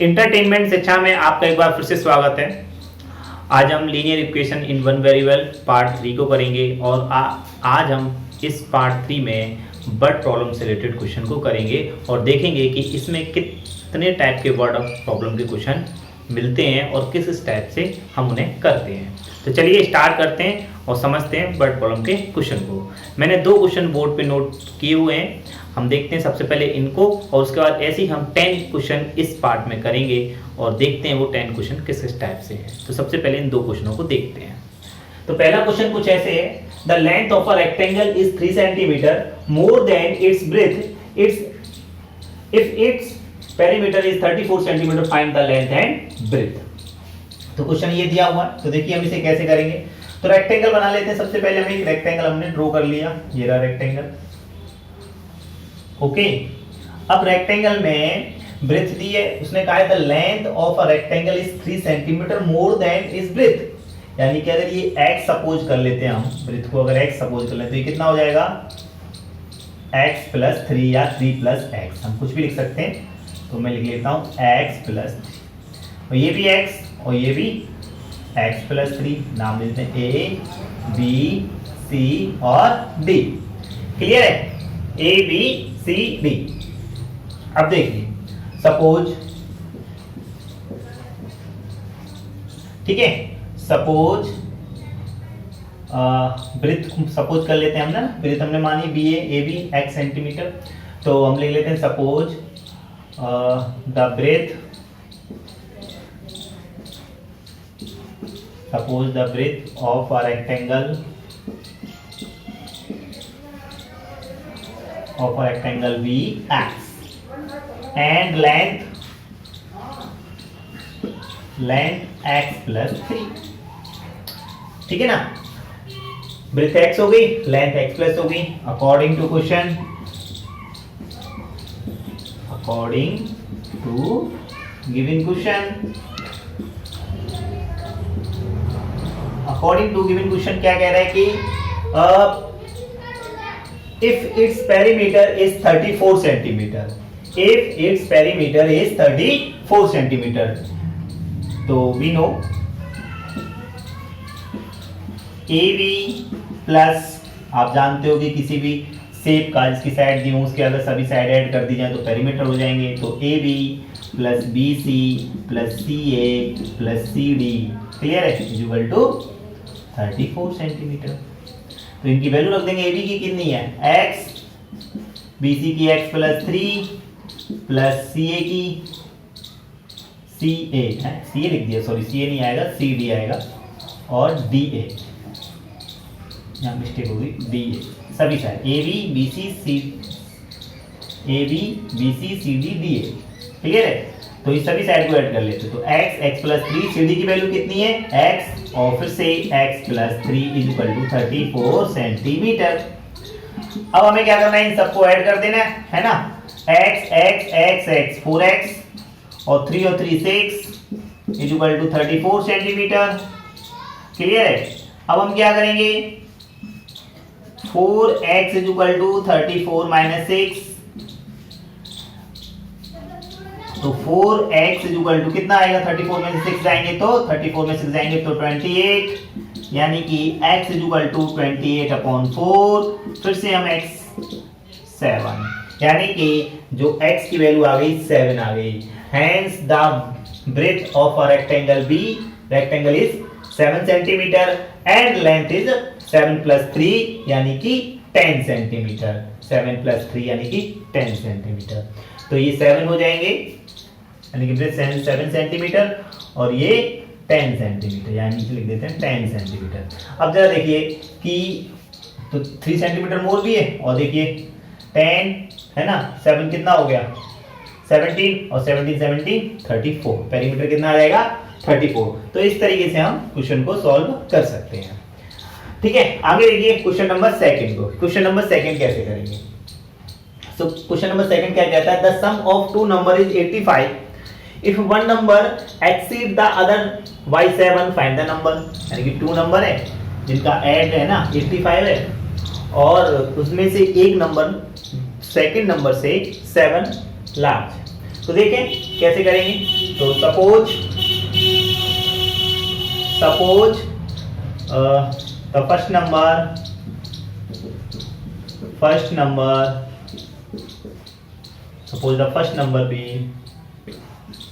Entertainment शिक्षा में आपका एक बार फिर से स्वागत है। आज हम linear equation in one variable part 3 को करेंगे और आज हम इस पार्ट 3 में वर्ड प्रॉब्लम से रिलेटेड क्वेश्चन को करेंगे और देखेंगे कि इसमें कितने टाइप के वर्ड प्रॉब्लम के क्वेश्चन मिलते हैं और किस टाइप से हम उन्हें करते हैं। तो चलिए स्टार्ट करते हैं और समझते हैं वर्ड प्रॉब्लम के क्वेश्चन को। मैंने 2 क्वेश्चन बोर्ड पे नोट किए हुए हैं, हम देखते हैं सबसे पहले इनको और उसके बाद ऐसे ही हम 10 क्वेश्चन इस पार्ट में करेंगे और देखते हैं वो 10 क्वेश्चन किस टाइप से हैं। तो सबसे पहले इन 2 क्वेश्चनों को देखते हैं। तो पहला क्वेश्चन कुछ ऐसे है, the length of a rectangle is 3 centimetre more than its breadth if its perimeter is 34 centimetre, find the length and breadth. तो क्वेश्चन ये दिया हुआ है, तो देखिए हम इसे कैसे करेंगे। तो रेक्टेंगल बना लेते हैं। सबसे पहले हम एक रेक्टेंगल हमने ड्रॉ कर लिया, ये रहा रेक्टेंगल। ओके, अब रेक्टेंगल में ब्रेथ दी है, उसने कहा है the length of a rectangle is 3 centimetre more than is breadth, यानी कि अगर ये x सपोज कर लेते हैं, हम ब्रेथ को अगर x सपोज कर लेते हैं तो ये कितना हो जाएगा x प्लस 3 या 3 प्लस x, हम कुछ भी लिख सकते हैं। तो मैं लिख लेता हूं x प्लस 3 और ये भी x और ये भी x प्लस 3, नाम देते हैं a b c और d। क्लियर है, a b c d। अब देखिए सपोज, ठीक है, सपोज ब्रेथ सपोज कर लेते हैं हम ना, ब्रेथ हमने मानी B A B x centimetre, तो हम लिख लेते हैं suppose the breadth, suppose the breadth of a rectangle be x and length x plus 3, ठीक है ना। ब्रेथ x हो गई, लेंथ x प्लस हो गई। According to question, according to given question, according to given question क्या कह रहा है कि if its perimeter is 34 centimetre, if its perimeter is 34 centimetre, तो वी नो AB प्लस, आप जानते हो कि किसी भी शेप का जिसकी साइड दी हो उसके अगर सभी साइड ऐड कर दी जाए तो पेरीमीटर हो जाएंगे। तो AB plus BC plus CA plus CD, clear है, इक्वल टू 34 सेंटीमीटर। तो इनकी वैल्यू रख देंगे। AB की कितनी है x, BC की x प्लस 3 प्लस CA की CA लिख दिया, सॉरी CA नहीं आएगा, CD आएगा, और DA, यहाँ मिस्टेक होगी, DA सभी side AB BC CD DA, clear है। तो ये सभी साइड को ऐड कर लेते हैं। तो x प्लस 3, CD की वैल्यू कितनी है x, और फिर से x plus 3 is equal to 34 centimetre. अब हमें क्या करना है, इन सबको ऐड कर देना है ना। x 4x और 3 और 3 6 is equal to 34 centimetre, clear है। अब हम क्या करेंगे, 4x is equal to 34 minus 6, तो 4x इज इक्वल टू कितना आएगा, 34 में से 6 जाएंगे तो 34 में 6 जाएंगे तो 28, यानी कि x is equal to 28 upon 4, फिर से हम x 7, यानी कि जो x की वैल्यू आ गई 7 आ गई। Hence the breadth of a rectangle B, rectangle is 7 centimetre and length is 7 plus 3 यानी कि 10 सेंटीमीटर, 7 प्लस 3 यानी कि 10 सेंटीमीटर। तो ये 7 हो जाएंगे, यानी कि ब्रेथ 7 सेंटीमीटर और ये 10 सेंटीमीटर, यानी नीचे लिख देते हैं 10 सेंटीमीटर। अब जरा देखिए कि तो 3 सेंटीमीटर मोर भी है, और देखिए 10 है ना, 7 कितना हो गया 17, और 17 34, पेरीमीटर कितना आ जाएगा 34। तो इस तरीके से हम क्वेश्चन को सॉल्व कर सकते हैं, ठीक है। आगे देखिए क्वेश्चन नंबर 2 को, क्वेश्चन नंबर 2 कैसे करेंगे। तो क्वेश्चन नंबर 2 क्या कहता है, the sum of 2 number is 85, if one number exceed the other by 7, find the number. यानी कि 2 नंबर है जिनका ऐड है ना 85 है, और उसमें से एक नंबर सेकंड नंबर से 7 लार्ज। तो देखें कैसे करेंगे। तो suppose the first number be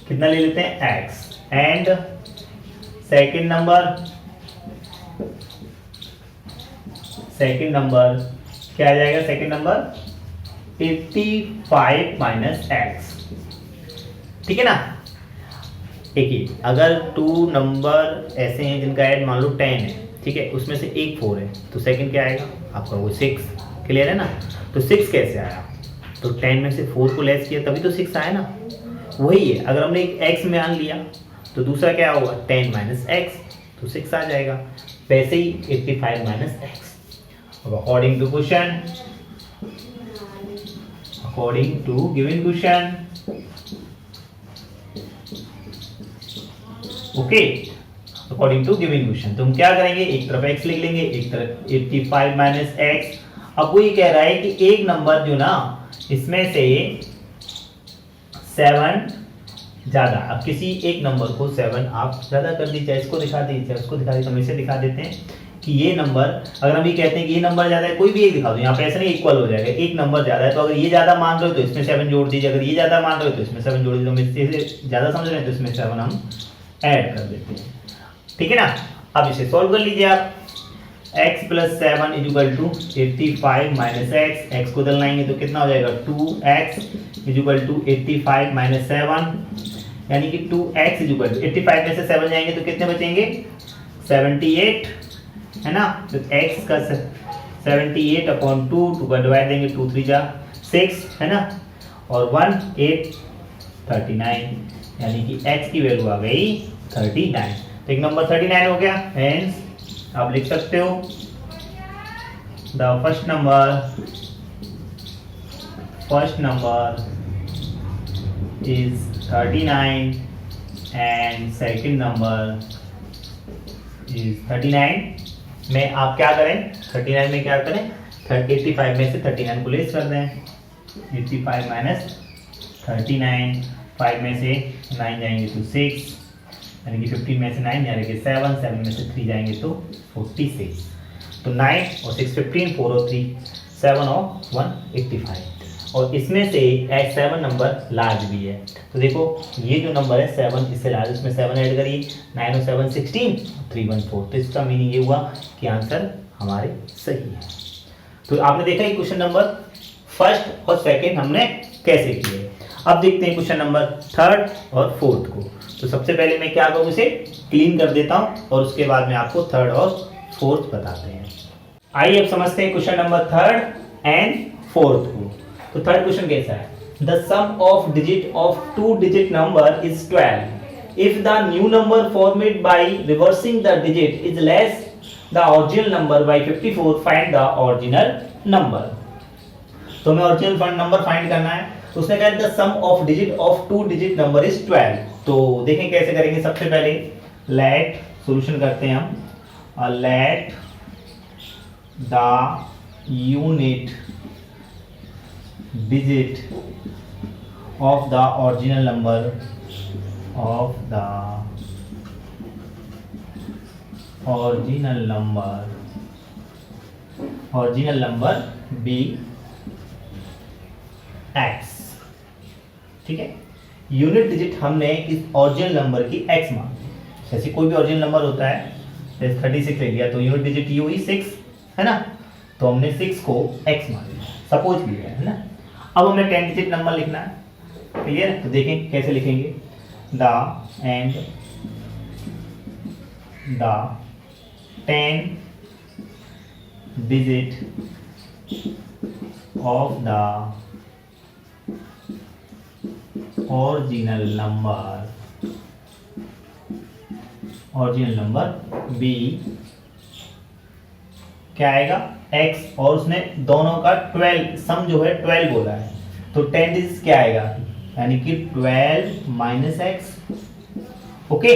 कितना ले लेते हैं x एंड सेकंड नंबर क्या आ जाएगा? Second number 85 minus x. ठीक है ना? देखिए अगर टू नंबर ऐसे हैं जिनका ऐड मान लो 10 है, ठीक है, उसमें से एक 4 है, तो सेकंड क्या आएगा आपका? वो 6। क्लियर है ना? तो 6 कैसे आया? तो 10 में से 4 को लेस किया तभी तो 6 आया ना। वही है, अगर हमने एक x मान लिया तो दूसरा क्या होगा? 10 माइनस एक्स, तो 6 आ जाएगा। वैसे ही 85 minus x. According to given question, okay, according to given question तो हम क्या करेंगे? एक तरफ x लिख लेंगे, एक तरफ 85 माइनस एक्स। अब वो ये कह रहा है कि एक नंबर जो ना इसमें से 7 ज्यादा, अब किसी एक नंबर को 7 आप ज्यादा कर दीजिए, इसको दिखा दीजिए, उसको दिखा दीजिए, हम इसे दिखा देते हैं कि ये नंबर, अगर हम ये कहते हैं कि ये नंबर ज्यादा है, कोई भी एक दिखा दो, यहाँ पे ऐसा नहीं इक्वल हो जाएगा, एक नंबर ज्यादा है तो अगर ये ज्यादा मान रहे हो तो इसमें 7 जोड़ दीजिए, अगर ये ज्यादा मान रहे हो तो इसमें 7 जोड़ दीजिए, हम इससे ज्यादा समझ रहे हैं तो इसमें 7 हम ऐड कर देते हैं। ठीक है ना? अब इसे सॉल्व कर लीजिए आप। x plus 7 is equal to 85 minus x, x को दलनाएंगे तो कितना हो जाएगा? 2x is equal to 85 minus 7, यानी कि 2x इज इक्वल टू 85 में से 7 जाएंगे तो कितने बचेंगे? 78 है ना? तो x का 78 अपॉन 2 का डिवाइड देंगे, 2 3 जा 6 है ना, और 1 8 39, यानी कि x की वैल्यू आ गई 39। तो एक नंबर 39 हो गया। हेंस आप लिख सकते हो the first number is 39 and second number is 39 में आप क्या करें? 39 में क्या करें? 85 में से 39 को लेस कर दें, 85 माइनस 39, 5 में से 9 जाएंगे तो 6, यानी कि 15 में से 9 यानी कि 7, 7 में से 3 जाएंगे तो 46। तो 9 और 6 15, 4 और 3 7 और 1 85, और इसमें से 7 नंबर लार्ज भी है। तो देखो ये जो नंबर है 7 इससे लार्ज, इसमें 7 ऐड करिए, 9 और 7 16, 3 1 4। तो इसका मीनिंग ये हुआ कि आंसर हमारे सही है। तो आपने देखा कि क्वेश्चन नंबर फर्स्ट और सेकेंड हमने कैसे किए। अब देखते हैं क्वेश्चन नंबर थर्ड और फोर्थ को। तो सबसे पहले मैं क्या करूँ, इसे क्लीन कर देता हूँ और उसके बाद में आपको थर्ड और फोर्थ बताते हैं। आइए अब समझते हैं question number third and fourth को। तो थर्ड क्वेश्चन कैसा है? The sum of digit of 2 digit number is 12 if the new number formed by reversing the digit is less the original number by 54, find the original number. तो हमें original number find करना है। तो उसने कहा the sum of digit of 2 digit number is 12। तो देखें कैसे करेंगे। सबसे पहले लेट सॉल्यूशन करते हैं हम, let the unit digit of the original number be x. ठीक है, यूनिट डिजिट हमने इस ओरिजिनल नंबर की x मान ली। जैसे कोई भी ओरिजिनल नंबर होता है, जैसे 36 ले लिया तो यूनिट डिजिट ये हुई 6 है ना, तो हमने 6 को x मान लिया, सपोज किया है ना। अब हमें 10 डिजिट नंबर लिखना है, क्लियर है? तो देखें कैसे लिखेंगे। The 10 digit of the original number be क्या आएगा? x, और उसने दोनों का 12 सम जो है 12 बोला है, तो 10 डिजिट क्या आएगा? यानी कि 12 माइनस एक्स। ओके,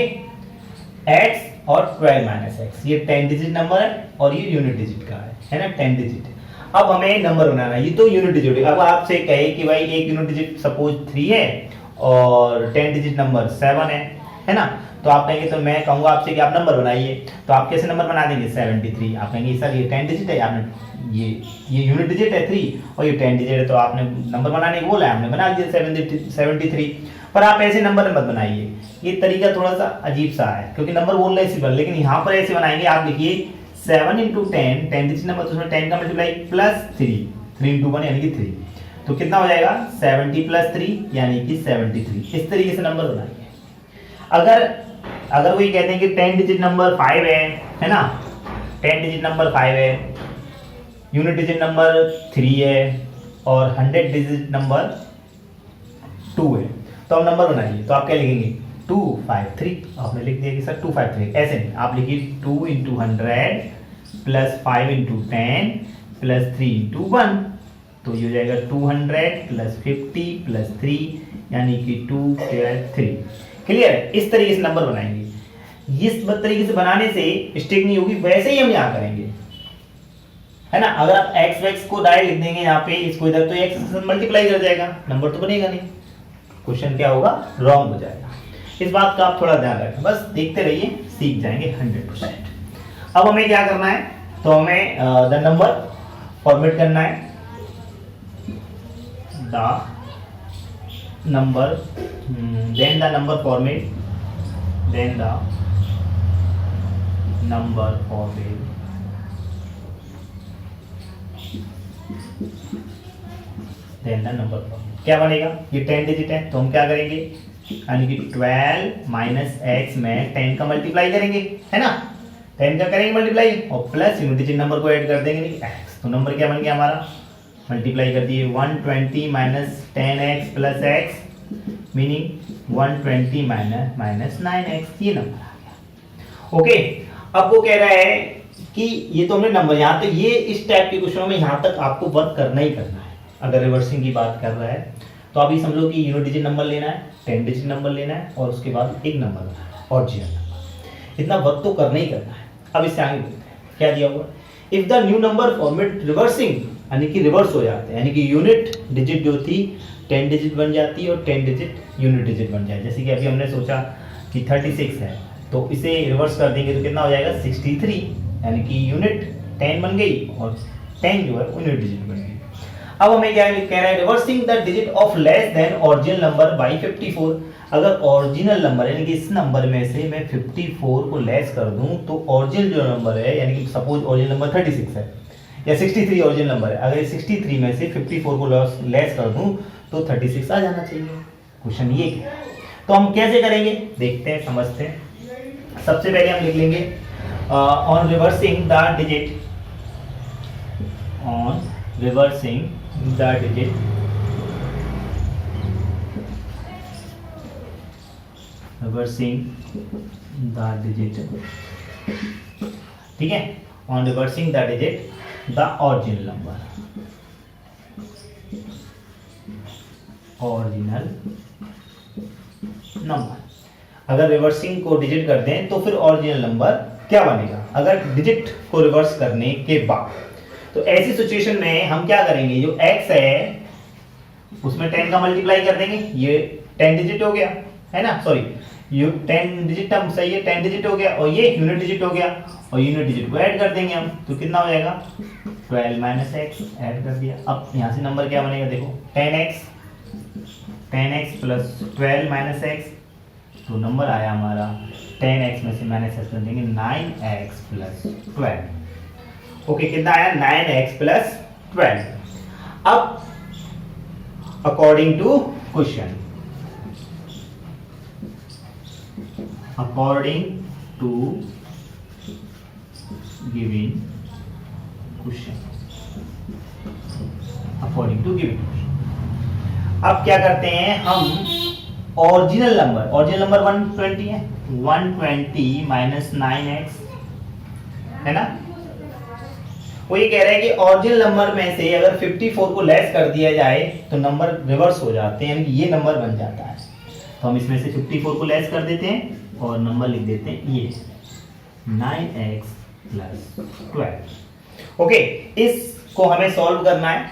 x और 12 माइनस एक्स, ये 10 डिजिट नंबर है और ये यूनिट डिजिट का है ना, 10 डिजिट। अब हमें नंबर बनाना है, ये तो यूनिट डिजिट है। अब आपसे कहे कि भाई एक यूनिट डिजिट सपोज 3 है और 10 डिजिट नंबर 7 है ना। तो आप कहेंगे, तो मैं कहूँगा आपसे कि आप नंबर बनाइए, तो आप कैसे नंबर बना देंगे 73। आप कहेंगे सर ये 10 डिजिट है, आपने ये यूनिट डिजिट है 3 और ये 10 डिजिट है, तो आपने नंबर बनाने को बोला है, हमने बना दिया 73। पर आप ऐसे नंबर मत बनाइए, ये तरीका थोड़ा सा अजीब सा है, क्योंकि नंबर बोल रहे हैं सिंपल, लेकिन यहाँ पर ऐसे बनाएंगे। आप देखिए 7 इंटू 10 डिजिट नंबर, तो उसमें 10 का मल्टीप्लाई प्लस 3 इंटू 1 यानी कि 3, तो कितना हो जाएगा 70 प्लस 3 यानी कि 73। इस तरीके से नंबर बनाएंगे। अगर कोई कहते हैं कि 10 डिजिट नंबर 5 है ना, 10 डिजिट नंबर 5 है, यूनिट डिजिट नंबर 3 है और 100 डिजिट नंबर 2 है, तो हम नंबर बनाइए। तो आप क्या लिखेंगे 253। आपने लिख दिया कि सर 253, ऐसे नहीं, आप लिखिए 2 into 100 plus 5 into 10 plus 3 into 1, तो ये हो जाएगा 200 प्लस 50 प्लस 3 यानी कि 253। क्लियर है? इस तरीके से नंबर बनाएंगे। इस तरीके से बनाने से मिस्टेक नहीं होगी, वैसे ही हम यहाँ करेंगे, है ना। अगर आप एक्स वैक्स को डायरेक्ट लिख देंगे यहाँ पे, इसको इधर, तो एक्स से मल्टीप्लाई कर जाएगा, नंबर तो बनेगा नहीं, क्वेश्चन क्या होगा, रॉन्ग हो जाएगा। इस बात का आप थोड़ा ध्यान रखें, बस देखते रहिए, सीख जाएंगे 100%। अब हमें क्या करना है, तो हमें द नंबर फॉर्मेट करना है, the number, then the number format, then the number format, then the number format। क्या बनेगा, ये 10 डिजिट है, तो हम क्या करेंगे, यानी कि 12 माइनस एक्स में 10 का मल्टीप्लाई करेंगे, है ना, 10 का करेंगे मल्टीप्लाई और प्लस यूनिट डिजिट नंबर को ऐड कर देंगे, नहीं एक्स, तो नंबर क्या बन गया हमारा, मल्टीप्लाई कर दिए 120 minus 10x plus x meaning 120 minus 9x, ये नंबर आ गया। ओके, अब वो कह रहा है कि ये तो हमने नंबर, यहाँ तक ये इस टाइप के क्वेश्चनों में यहाँ तक आपको वर्क करना ही करना है। अगर रिवर्सिंग की बात कर रहा है तो आप ये समझो कि यूनिट डिजिट नंबर लेना है, 10 डिजिट नंबर लेना है और उसके बाद एक नंबर बनाना है, ऑरिजिनल नंबर। इतना वर्क तो करना ही करना है। अब इससे आगे क्या दिया हुआ, if the new number format reversing, यानी कि रिवर्स हो जाते हैं, यानी कि यूनिट डिजिट जो थी 10 डिजिट बन जाती है और 10 डिजिट यूनिट डिजिट बन जाए। जैसे कि अभी हमने सोचा कि 36 है, तो इसे रिवर्स कर देंगे तो कितना हो जाएगा 63, यानी कि यूनिट 10 बन गई और 10 जो है यूनिट डिजिट बन गई। अब हमें क्या कह रहा है, reversing the digit of less than original number by 54। अगर ओरिजिनल नंबर यानी कि इस नंबर में से मैं 54 को लेस कर दूं तो ओरिजिनल जो नंबर है, यानी कि सपोज ओरिजिनल नंबर 36 है या 63 ओरिजिनल नंबर है, अगर इस 63 में से 54 को लेस कर दूं तो 36 आ जाना चाहिए। क्वेश्चन ये है, तो हम कैसे करेंगे देखते हैं, समझते हैं। सबसे पहले हम लिख लेंगे on reversing the digit, on reversing the digit, reversing the digit, ठीक है, on reversing the digit the original number, original number. अगर रिवर्सिंग को डिजिट कर दें तो फिर ओरिजिनल नंबर क्या बनेगा, अगर डिजिट को रिवर्स करने के बाद। तो ऐसी सिचुएशन में हम क्या करेंगे, जो x है उसमें 10 का मल्टीप्लाई कर देंगे, ये 10 डिजिट हो गया, है ना, सॉरी ये 10 डिजिट हम सही है, 10 डिजिट हो गया और ये यूनिट डिजिट हो गया और यूनिट डिजिट को ऐड कर देंगे हम, तो कितना हो जाएगा 12 माइनस एक्स, ऐड कर दिया। अब यहाँ से नंबर क्या बनेगा, देखो 10x प्लस 12 माइनस एक्स, तो नंबर आया हमारा 10x में से माइनस एक्स कर देंगे 9x प्लस 12। ओके, कितना आया 9x प्लस 12। अब according to question, according to given question, according to given question. अब क्या करते हैं हम, ओरिजिनल नंबर 120 है, 120 माइनस 9x, है ना। वो ये कह रहा है कि ओरिजिनल नंबर में से अगर 54 को लेस कर दिया जाए तो नंबर रिवर्स हो जाते हैं, यानी कि ये नंबर बन जाता है। तो हम इसमें से 54 को लेस कर देते हैं और नंबर लिख देते हैं ये 9x प्लस 12। ओके, इसको हमें सॉल्व करना है,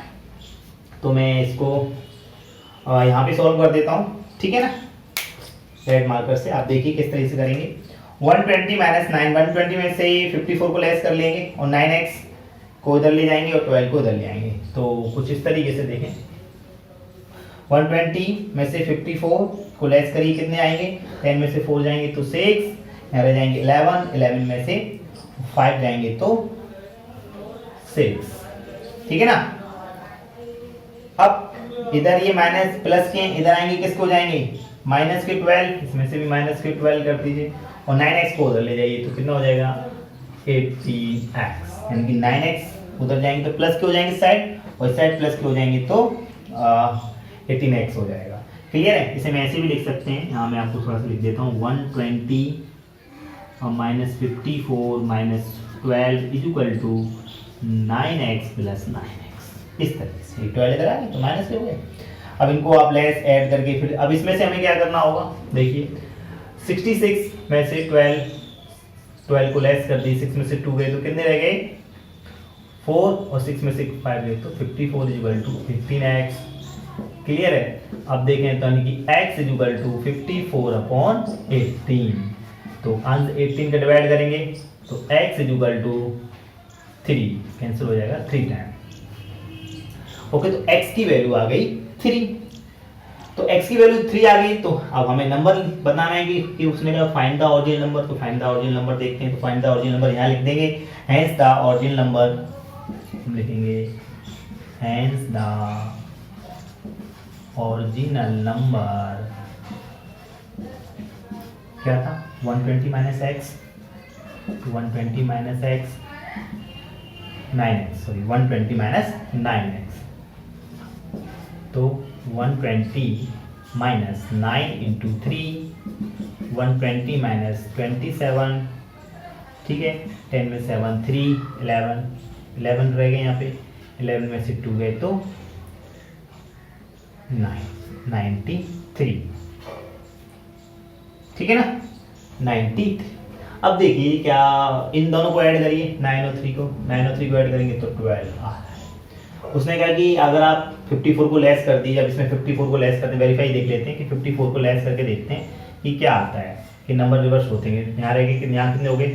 तो मैं इसको यहाँ पे सॉल्व कर देता हूँ। ठीक है ना, रेड मार्कर से। आप देखिए किस तरीके से करेंगे। 120 माइनस 9, 120 में से 54 को लेस कर लेंगे और 9x को इधर ले जाएंगे और 12 को इधर ले आएंगे। तो कुछ इस तरीके से देखें, 120 में से 54 को लेस करिए, कितने आएंगे, 10 में से 4 जाएंगे तो 6, यहाँ रह जाएंगे 11, 11 में से 5 जाएंगे तो 6, ठीक है ना। अब इधर ये माइनस प्लस के इधर आएंगे, किसको जाएंगे, माइनस के 12, इसमें से भी माइनस के 12 कर दीजिए और 9x को उधर ले जाइए तो कितना हो जाएगा 18x, यानी कि 9x उधर जाएंगे तो प्लस के हो जाएंगे साइड और साइड प्लस के हो जाएंगे तो 18x हो जाएगा। क्लियर है। इसे मैं ऐसे भी लिख सकते हैं, यहाँ मैं आपको थोड़ा सा लिख देता हूँ, 120 और minus 54 minus 12 is equal to 9x plus 9x। इस तरह से 12 इधर आ गए तो माइनस हो गए। अब इनको आप लेस ऐड करके फिर अब इसमें से हमें क्या करना होगा, देखिए 66 में से 12 को लेस कर दी, 6 में से 2 गए तो कितने रह गए 4 और 6 में से 5 गए तो 54 इक्वल टू 15x। क्लियर है। अब देखें तो यानी कि x इक्वल टू 54 अपॉन 18, तो अंश 18 का डिवाइड करेंगे तो x इक्वल टू 3 कैंसिल हो जाएगा 3 टाइम। ओके, तो x की वैल्यू आ गई 3, तो x की वैल्यू 3 आ गई। तो अब हमें नंबर बताना है कि उसने कहा फाइंड द ओरिजिनल नंबर, तो फाइंड द ओरिजिनल नंबर देखते हैं। तो फाइंड द ओरिजिनल नंबर यहाँ लिख देंगे, हेंस द ओरिजिनल नंबर, हम लिखेंगे हेंस द ओरिजिनल नंबर क्या था 120 minus x, 120 minus x 9x, sorry 120 minus 9x, तो 120 माइनस 9 इंटू 3, 120 माइनस 27, ठीक है, 10 में 7 3, 11 रह गए यहाँ पे, 11 में से 2 गए तो 93, ठीक है ना 93। अब देखिए क्या इन दोनों को ऐड करिए, 9 और 3 को ऐड करेंगे तो 12 आ रहा है। उसने कहा कि अगर आप 54 को लेस कर दीजिए, अब इसमें 54 को लेस करते हैं, वेरीफाई देख लेते हैं कि 54 को लेस करके देखते हैं कि क्या आता है, कि नंबर रिवर्स होते हैं। यहाँ रह गए, यहाँ कितने हो गए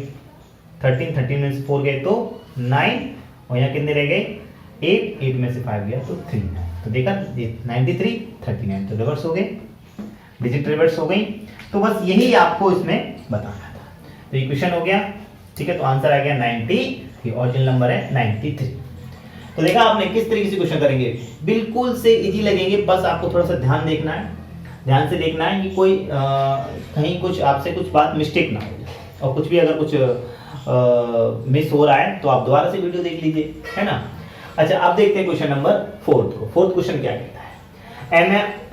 13 में से 4 गए तो 9 और यहाँ कितने रह गए 8 में से 5 गया तो 3। तो देखा 93 39 तो रिवर्स हो गए, डिजिट रिवर्स हो गई। तो बस यही आपको इसमें बताना था। तो इक्वेशन हो गया, ठीक है, तो आंसर आ गया 90, ये ओरिजिनल नंबर है 93। तो देखा आपने किस तरीके से क्वेश्चन करेंगे, बिल्कुल से इजी लगेंगे, बस आपको थोड़ा सा ध्यान देखना है, ध्यान से देखना है कि कोई कहीं कुछ आपसे कुछ बात मिस्टेक ना हो जाए, और कुछ भी अगर कुछ मिस हो रहा है तो आप दोबारा से वीडियो देख लीजिए, है ना। अच्छा, अब देखते हैं क्वेश्चन नंबर 4 को। फोर्थ क्वेश्चन क्या कहता है,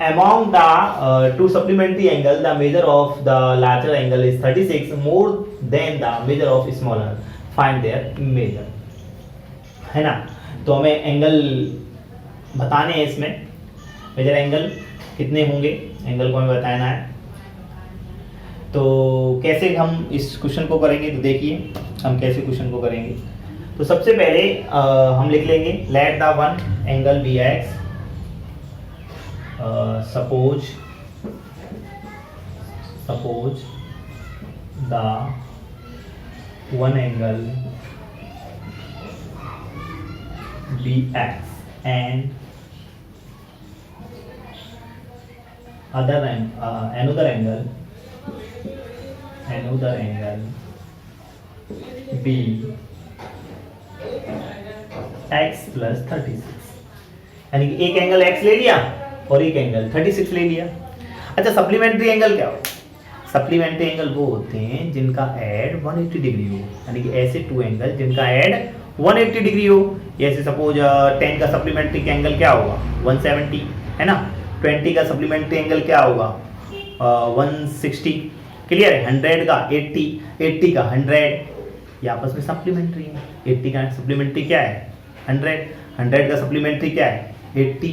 among the two supplementary angle the measure of the larger angle is 36 more than the measure of smaller, find their measure, है ना। तो हमें एंगल बताने हैं, इसमें मेजर एंगल कितने होंगे, एंगल को हमें बताना है। तो कैसे हम इस क्वेश्चन को करेंगे, तो देखिए हम कैसे क्वेश्चन को करेंगे। तो सबसे पहले हम लिख लेंगे let the one angle be x, suppose the one angle be x and another angle b x plus 36, यानी कि एक एंगल x ले लिया और एक एंगल 36 ले लिया। अच्छा, सप्लीमेंट्री एंगल क्या होता है, सप्लीमेंट्री एंगल वो होते हैं जिनका ऐड 180 डिग्री हो, यानी कि ऐसे टू एंगल जिनका ऐड 180 डिग्री हो। जैसे सपोज 10 का सप्लीमेंट्री एंगल क्या होगा 170, है ना। 20 का सप्लीमेंट्री एंगल क्या होगा 160, क्लियर है। 100 का 80, 80 का 100, ये आपस में सप्लीमेंट्री है। 80 का सप्लीमेंट्री क्या है 100, 100 का सप्लीमेंट्री क्या है 80,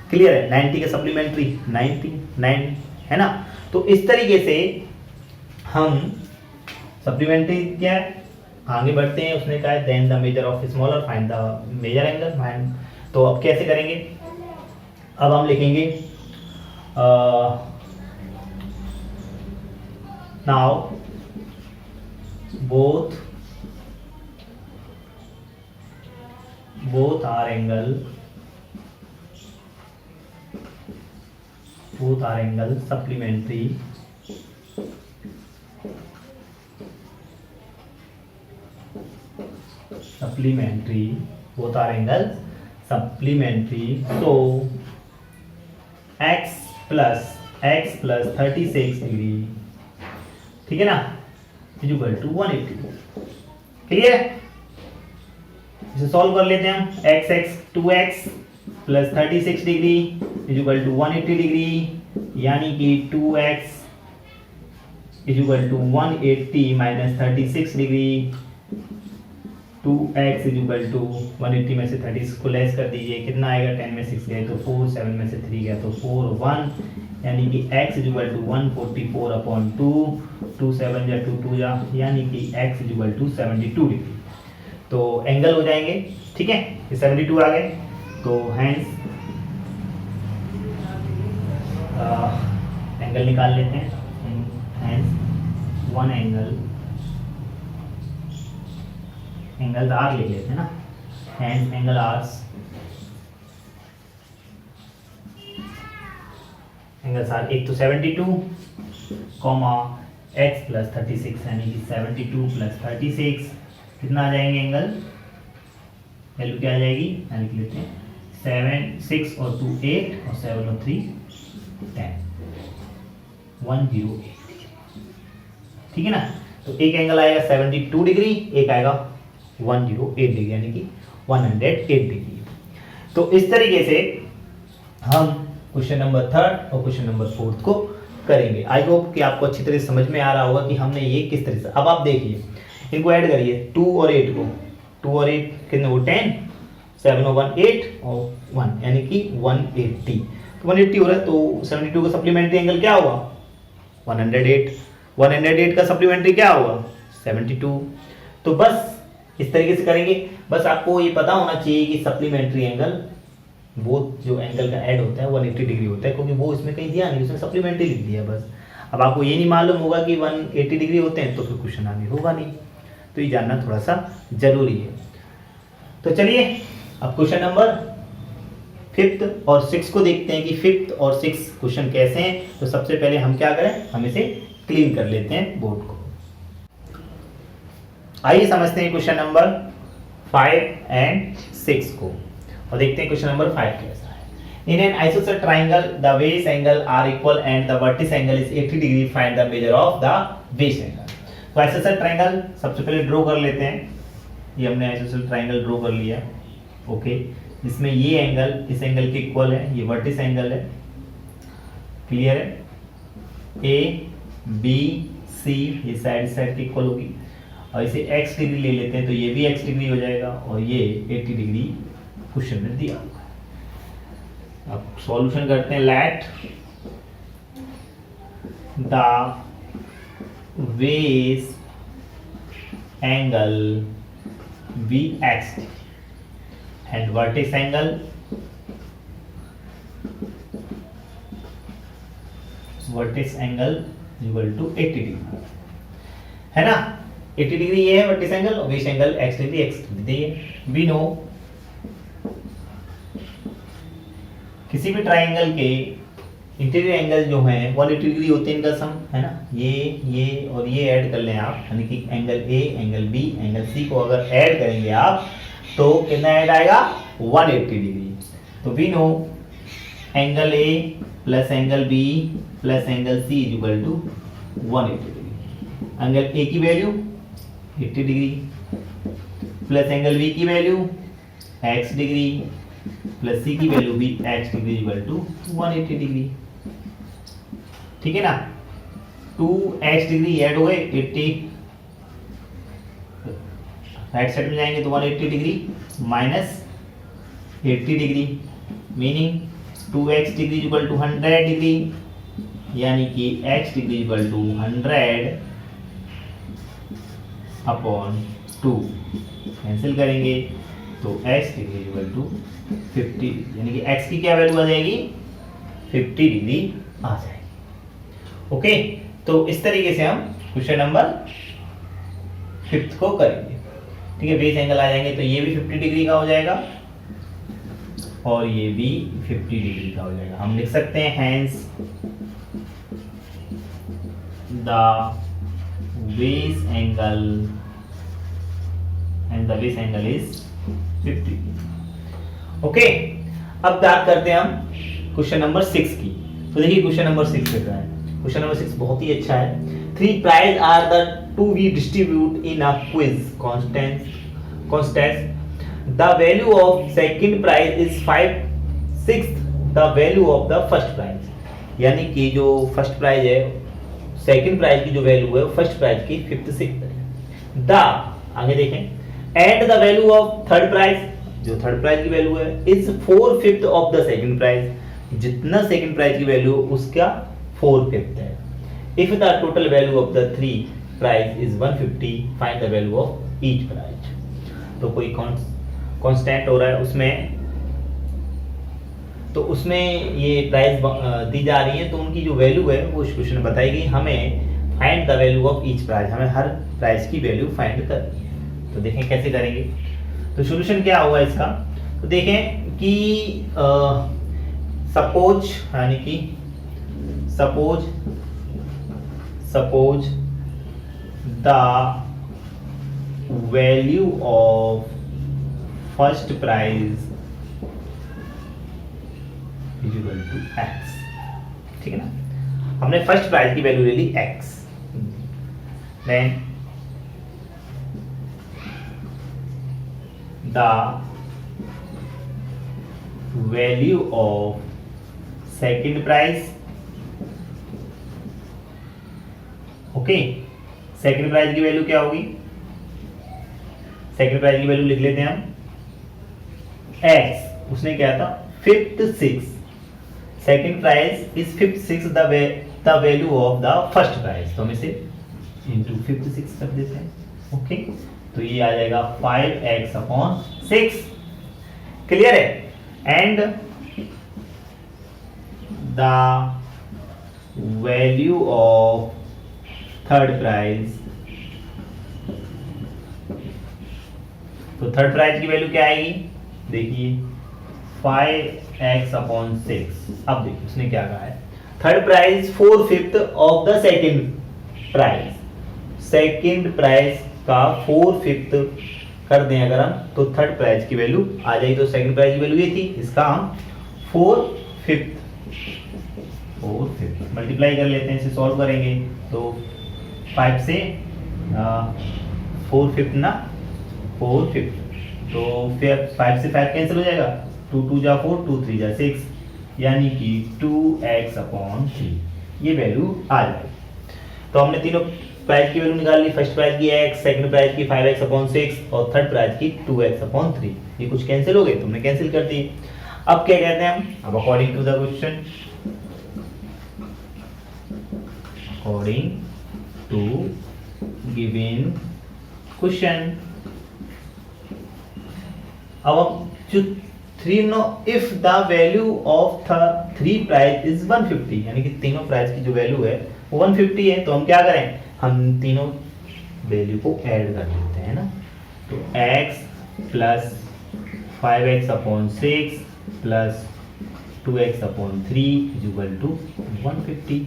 क्लियर है। 90 का सप्लीमेंट्री 99, है ना। तो इस तरीके से हम सप्लीमेंट्री क्या है आगे बढ़ते हैं। उसने कहा then the measure of smaller find the measure angle. तो अब कैसे करेंगे, अब हम लिखेंगे now both are angle supplementary both are angle supplementary, so x plus 36 degree, ठीक है ना, इज इक्वल टू 180। क्लियर? इसे सॉल्व कर लेते हैं हम। x 2x plus 36 degree is equal to 180 degree, यानी कि 2x is equal to 180 minus 36 degree. 2x is equal to 180 में से 36 को लेस कर दीजिए, कितना आएगा? 10 में 6 गए तो 4, 7 में से 3 गया तो 4, 1, यानी कि x is equal to 144 upon 2, 2 7 या 2 2 जा, यानी कि x is equal to 72 degree. तो एंगल हो जाएंगे, ठीक है, ये 72 आ गए। तो हैंस एंगल निकाल लेते हैं। हैंस वन एंगल आर ले लेते हैं ना। Hence angle are angles are, एक तो 72 कॉमा x प्लस 36, यानी कि 72 प्लस 36 कितना आ जाएंगे एंगल? वैल्यू क्या आ जाएगी? लिख लेते हैं 7 6 और 2 8 और 7 और 3 10, 108, ठीक है ना। तो एक एंगल आएगा 72 डिग्री, एक आएगा 108 डिग्री, यानी कि 108 डिग्री। तो इस तरीके से हम क्वेश्चन नंबर 3 और क्वेश्चन नंबर 4 को करेंगे। आई होप कि आपको अच्छी तरह समझ में आ रहा होगा कि हमने ये किस तरह से। अब आप देखिए, इनको ऐड करिए 2 और 8 को, 2 और 8 कितने हो? 10, 7 और 1 8 और 1, यानी कि 180। तो 180 हो रहा है, तो 72 का सप्लीमेंट्री एंगल क्या होगा? 108। 108 का सप्लीमेंट्री क्या होगा? 72। तो बस इस तरीके से करेंगे। बस आपको ये पता होना चाहिए कि सप्लीमेंट्री एंगल, वो जो एंगल का ऐड होता है 180 डिग्री होता है, क्योंकि वो इसमें कहीं दिया नहीं, उसने सप्लीमेंट्री लिख दिया बस। अब आपको ये नहीं मालूम होगा कि 180 डिग्री होते हैं तो फिर क्वेश्चन आगे होगा नहीं, तो ये जानना थोड़ा सा जरूरी है। तो चलिए अब क्वेश्चन नंबर 5th और 6 को देखते हैं कि 5th और 6 क्वेश्चन कैसे हैं। तो सबसे पहले हम क्या करें, हम इसे क्लीन कर लेते हैं बोर्ड को। आइए समझते हैं क्वेश्चन नंबर 5 एंड 6 को और देखते हैं क्वेश्चन नंबर 5 कैसा है। In an isosceles triangle the base angle are equal and the vertex angle is 80 degree, find the measure of the base angle. तो आइसोसेलेस ट्रायंगल सबसे पहले ड्रॉ कर लेते हैं। ये हमने आइसोसेलेस ट्रायंगल ड्रॉ कर लिया, ओके। इसमें ये एंगल इस एंगल के इक्वल है, ये वर्टिस एंगल है, क्लियर है। ए बी सी ये साइड के इक्वल होगी, और इसे x डिग्री ले लेते हैं तो ये भी x डिग्री हो जाएगा, और ये 80 डिग्री क्वेश्चन में दिया हुआ है। अब सॉल्यूशन करते हैं। Let the base angle be x and vertex angle equal to 80 degree, है ना। 80 डिग्री ये है वर्टिस एंगल, और बेस एंगल x डिग्री है। वी नो किसी भी ट्राइंगल के इंटीरियर एंगल जो है 180 डिग्री होते हैं इनका सम, है ना। ये और ये ऐड कर लें आप, यानी कि angle A, angle B, angle C को अगर ऐड करेंगे आप तो कितना ऐड आएगा? 180 डिग्री। तो we know angle A plus angle B plus angle C is equal to 180 degree. Angle A की value 80 degree plus angle B की value x degree plus C की वैल्यू भी x degree equal to 180 degree, ठीक है ना। 2x degree add हो गए 80, right side में जाएंगे तो 180 degree minus 80 degree, meaning 2x degree equal to 100 degree, यानी कि x degree equal to 100 upon 2 cancel करेंगे तो x डिग्री इक्वल टू 50, यानी कि x की क्या वैल्यू आ जाएगी? 50 डिग्री आ जाएगी, ओके। तो इस तरीके से हम क्वेश्चन नंबर 5 को करेंगे। ठीक है, बेस एंगल आ जाएंगे तो ये भी 50 डिग्री का हो जाएगा और ये भी 50 डिग्री का हो जाएगा। हम लिख सकते हैं hence the base angle and the base angle is 50। Okay, अब बात करते हैं हम क्वेश्चन नंबर 6 की। तो देखिए क्वेश्चन नंबर 6 लिख रहा है। क्वेश्चन नंबर 6 बहुत ही अच्छा है। 3 prize are the to be distribute in a quiz contest the value of second prize is 5/6 the value of the first prize. यानी कि जो फर्स्ट प्राइज है, सेकंड प्राइज की जो वैल्यू है वो फर्स्ट प्राइज की 5/6 है। द आगे देखें and the value of third prize, जो थर्ड प्राइज की वैल्यू है, is 4/5 of the second prize. जितना सेकंड प्राइज की वैल्यू उसका 4/5 है। If the total value of the 3 prize is 150 find the value of each prize. तो कोई constant हो रहा है उसमें, तो उसमें ये प्राइस दी जा रही है, तो उनकी जो वैल्यू है वो इस क्वेश्चन में बताई गई। हमें find the value of each price, हमें हर प्राइस की वैल्यू फाइंड करनी है। तो देखें कैसे करेंगे। तो सॉल्यूशन क्या होगा इसका, तो देखें कि सपोज यानी कि suppose the value of first prize is equal to x। ठीक है ना, हमने फर्स्ट प्राइज की वैल्यू ले ली x, then the value of second prize. Okay, second prize की वैल्यू क्या होगी, सेकंड प्राइज की वैल्यू लिख लेते हैं हम x, उसने क्या था 5/6, second prize is 5/6 the value of the first prize. तो हम इसे इंटू 5/6 कर देते हैं। ओके, तो ये आ जाएगा 5x/6। क्लियर है। And the value of third prize, तो थर्ड प्राइज की वैल्यू क्या आएगी, देखिए 5x/6। अब देखिए उसने क्या कहा है, third prize 4/5 of the second prize. Second prize का 4/5 कर दें अगर हम, तो थर्ड प्राइज की वैल्यू आ जाएगी। तो सेकंड प्राइज की वैल्यू ये थी, इसका हम 4/5 मल्टीप्लाई कर लेते हैं, इसे सॉल्व करेंगे तो 5 से 4/5 ना 4/5, तो फिर 5 से 5 कैंसिल हो जाएगा, 2 2 जा 4, 2 3 जा 6, यानी कि 2x/3 ये वैल्यू आ जाएगी। तो हमने तीनों प्राइस की वैल्यू निकाल ली, फर्स्ट प्राइस की x, सेकंड प्राइस की 5x/6 और थर्ड प्राइस की 2x/3। ये कुछ कैंसिल हो गए, तुमने कैंसिल कर दी। अब क्या कहते हैं हम, अब according to the question, according to given question, अब हम जो 3 know if the value of the 3 price is 150, यानी कि तीनों प्राइस की जो वैल्यू है वो 150 है, तो हम क्या करें, हम तीनों वैल्यू को ऐड कर देते हैं ना। तो x plus 5x/6 plus 2x/3 is equal to 150।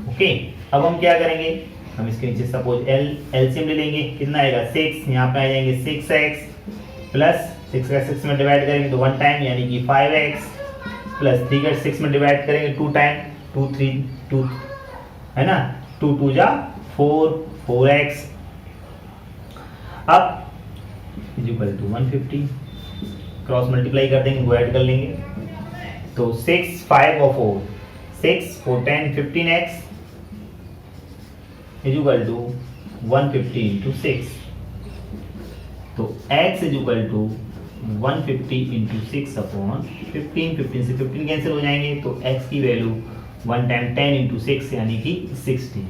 Okay, अब हम क्या करेंगे, हम इसके नीचे सपोज एलसीएम ले लेंगे, कितना आएगा 6, यहाँ पे आ जाएंगे 6x प्लस 6 का 6 में डिवाइड करेंगे तो 1 टाइम, यानी कि 5x प्लस 3 का 6 में डिवाइड करेंगे 2 टाइम, 2 3 2 है ना, 2 2 जा 4, 4x। अब is equal to 150, cross multiply कर देंगे, वो ऐड कर लेंगे, तो 6 5 और 4, 6 4 10 15x is equal to 150 into 6। तो x is equal to 150 into 6/15, 15 से 15 कैंसिल हो जाएंगे, तो x की वैल्यू 1 टाइम 10 इंटू 6 यानी कि 60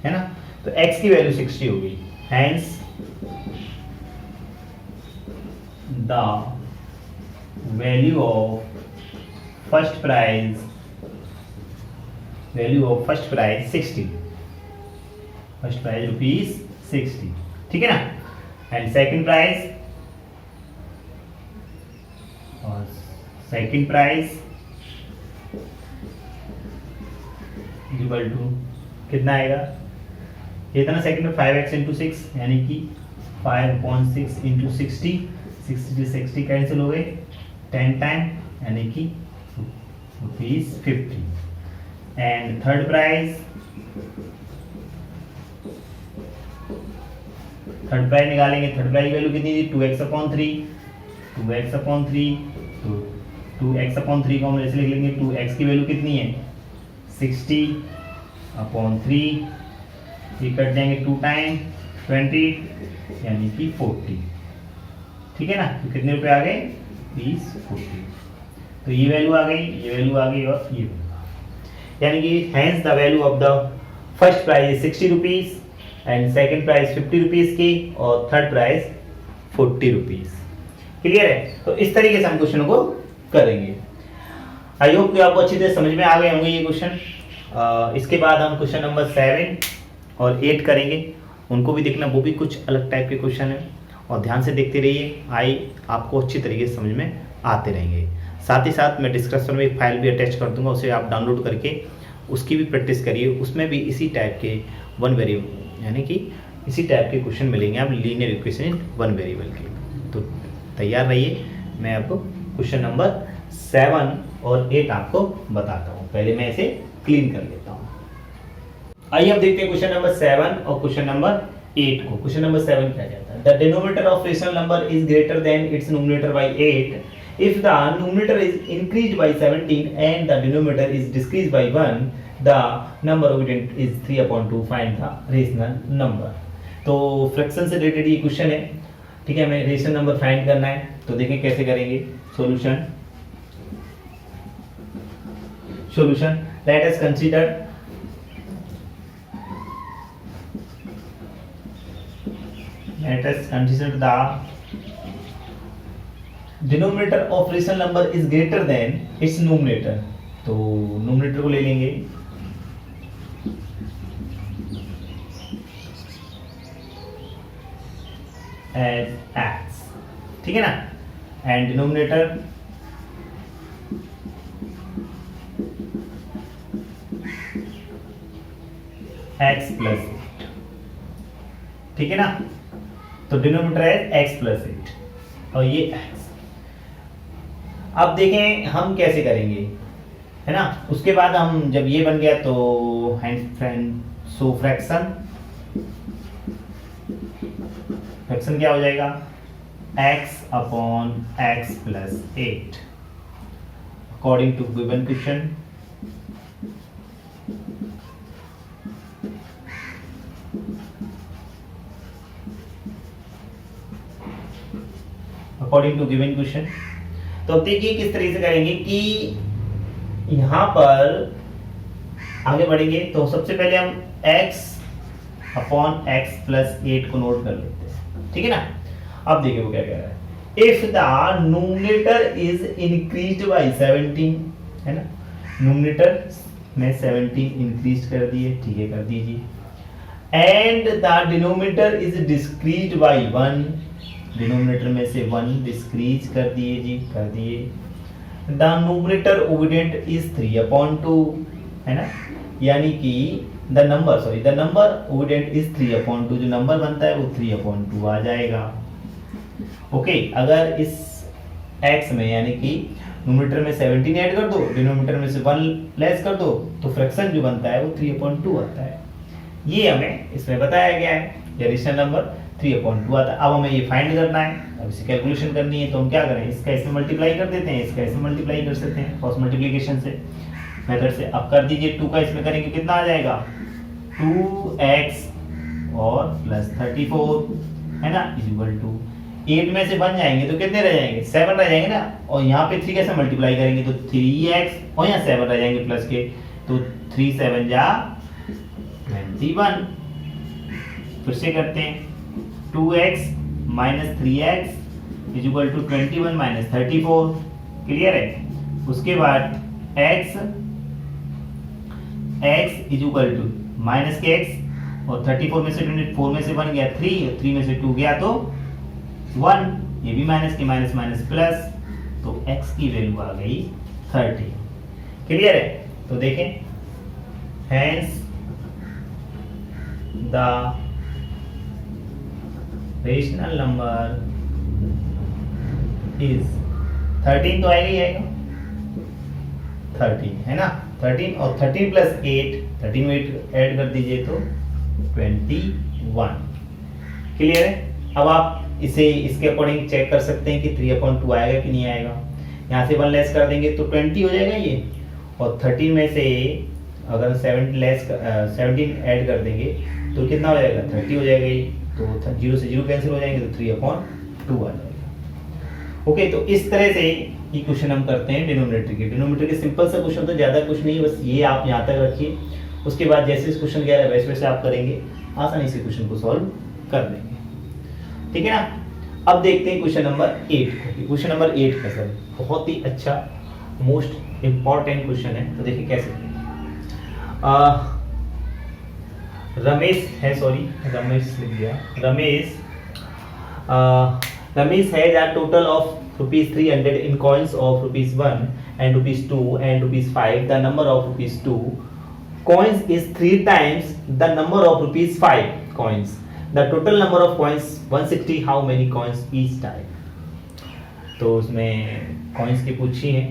है ना। तो x की वैल्यू 60 होगी, hence the value of first prize value of first prize 60, first prize ₹60, ठीक है ना। एंड सेकंड प्राइज, और सेकंड प्राइज इक्वल टू कितना आएगा, ये था ना सेकंड में 5x इंटू 6 यानी कि 5/6 इंटू 60, 60 कैंसिल हो गए 10 टाइम यानी कि ₹50। एंड थर्ड प्राइज निकालेंगे, थर्ड प्राइज वैल्यू कितनी थी 2x/3, 2x/3, तो 2x/3 को हम ऐसे लिख लेंगे, 2x की वैल्यू कितनी है 60/3, ये कट जाएंगे 2 टाइम 20 यानी कि 40, ठीक है ना। तो कितने रुपए आ गए 20/40, तो ये वैल्यू आ गई, ये वैल्यू आ गई और ये, यानी कि hence the value of the first prize is 60 rupees and second prize 50 rupees की और थर्ड प्राइज 40 रुपीज। क्लियर है। तो इस तरीके से हम क्वेश्चन को करेंगे। आई होप कि आपको अच्छी तरह समझ में आ गए होंगे ये क्वेश्चन। इसके बाद हम क्वेश्चन नंबर 7 और 8 करेंगे, उनको भी देखना, वो भी कुछ अलग टाइप के क्वेश्चन है और ध्यान से देखते रहिए, आपको अच्छी तरीके से समझ में आते रहेंगे। साथ ही साथ मैं डिस्क्रिप्शन में एक फाइल भी अटैच कर दूंगा, उसे आप डाउनलोड करके उसकी भी प्रैक्टिस करिए, उसमें भी इसी टाइप के वन वेरिएबल यानी कि इसी टाइप के क्वेश्चन मिलेंगे आप linear equation in one variable के। तो तैयार रहिए, मैं आपको क्वेश्चन नंबर 7 और 8 आपको बताता हूँ। पहले मैं इसे क्लीन कर लेता हूँ। आइए अब देखते हैं क्वेश्चन नंबर 7 और क्वेश्चन नंबर 8 को। क्वेश्चन नंबर 7 क्या कहता है, the denominator of rational number is greater than it's numerator bye 8 if the numerator is increased by 17 and the denominator is decreased by 1, the number of it is 3/2, find the rational number। तो fraction से related ये question है, ठीक है। हमें rational number find करना है, तो देखें कैसे करेंगे। Solution let us consider the denominator of rational number is greater than its numerator। तो numerator को ले लेंगे as x, ठीक है ना, and denominator x plus 8, ठीक है ना। तो डिनोमिनेटर है x plus 8 और ये x। अब देखें हम कैसे करेंगे, है ना। उसके बाद हम जब ये बन गया तो फ्रैक्शन क्या हो जाएगा, x/x plus 8 according to given question. According to given question. तो अब देखिए किस तरीके से करेंगे कि यहां पर आगे बढ़ेंगे। तो सबसे पहले हम x/x plus 8 को नोट कर लेते हैं, ठीक है ना। अब देखिए वो क्या कह रहा है, if the numerator is increased by 17, है ना, न्यूमरेटर में 17 इंक्रीज कर दिए, ठीक है, कर दीजिए। And the denominator is decreased bye 1, denominator में से 1 डिक्रीज कर दिए जी, कर दिए। द न्यूमरेटर ओबिडेंट इज 3/2, है ना, यानी कि द नंबर ओबिडेंट इज 3/2, जो नंबर बनता है वो 3/2 आ जाएगा। ओके, अगर इस x में यानी कि न्यूमरेटर में 17 ऐड कर दो, डिनोमिनेटर में से 1 लेस कर दो, तो फ्रैक्शन जो बनता है वो 3/2 आता है। ये हमें इसमें बताया गया है, या रेशनल नंबर 3/2 आता है। अब हमें ये फाइंड करना है, अब इसे कैलकुलेशन करनी है, तो हम क्या करें, इसका इसमें मल्टीप्लाई कर देते हैं, इसका इसमें मल्टीप्लाई कर सकते हैं क्रॉस मल्टीप्लिकेशन से मेथड से। अब कर दीजिए, 2 का इसमें करेंगे कितना आ जाएगा, 2x और प्लस 34, है ना, इक्वल टू 8 में से 1 जाएंगे तो कितने रह जाएंगे, 7 रह जाएंगे ना। और यहाँ पे 3 कैसे मल्टीप्लाई करेंगे, तो 3x और यहाँ 7 रह जाएंगे प्लस के, तो 3 7 जा 21। फिर से करते हैं, 2x minus 3x is equal to 21 minus 34। Clear है। उसके बाद x x is equal to minus के x, और 34 में से 24 में से 1 गया 3, और 3 में से 2 गया तो 1, ये भी माइनस के माइनस माइनस प्लस, तो x की वैल्यू आ गई 30। क्लियर है? तो देखें, hence the rational number is 13, तो आएगा ही आएगा 13, है ना? 13 और 13 प्लस 8, 13 में ऐड कर दीजिए तो 21। क्लियर है? अब आप इसे इसके अकॉर्डिंग चेक कर सकते हैं कि 3/2 आएगा कि नहीं आएगा। यहाँ से 1 लेस कर देंगे तो 20 हो जाएगा ये, और 13 में से अगर 17 ऐड कर देंगे तो कितना हो जाएगा? 30 हो जाएगा ये, तो 0 से 0 कैंसिल हो जाएंगे तो 3/2 आ जाएगा। ओके, तो इस तरह से ये क्वेश्चन हम करते हैं डिनोमिनेटर के सिंपल सा क्वेश्चन, तो ज़्यादा कुछ नहीं, बस ये आप यहाँ तक रखिए। उसके बाद जैसे इस क्वेश्चन गया है वैसे वैसे आप करेंगे, आसानी से क्वेश्चन को सॉल्व कर देंगे। ठीक है ना? अब देखते हैं क्वेश्चन नंबर 8 को। क्वेश्चन नंबर 8 का सर बहुत ही अच्छा मोस्ट इंपॉर्टेंट क्वेश्चन है, तो देखिए कैसे रमेश है, सॉरी रमेश लिख दिया, Ramesh has a total of ₹300 in coins of ₹1 and ₹2 and ₹5. The number of ₹2 coins is 3 times the number of ₹5 coins. The total number of coins 160. How many coins each type? तो उसमें coins की पूछी है,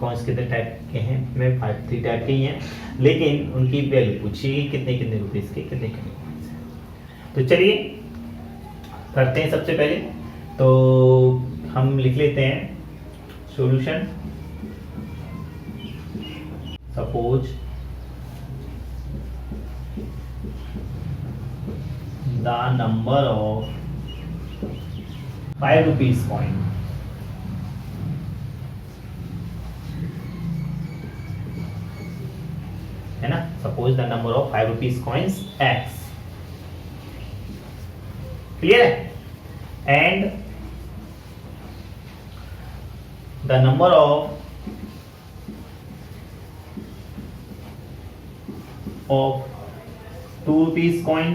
coins कितने type के हैं? मैं 3 type के ही हैं, लेकिन उनकी वैल्यू पूछी कितने कितने रुपीस के, कितने कितने coins हैं। तो चलिए करते हैं। सबसे पहले तो हम लिख लेते हैं solution. Suppose the number of 5 rupees coin है ना, suppose the number of 5 rupees coins x। Clear है? And the number of 2 rupees coin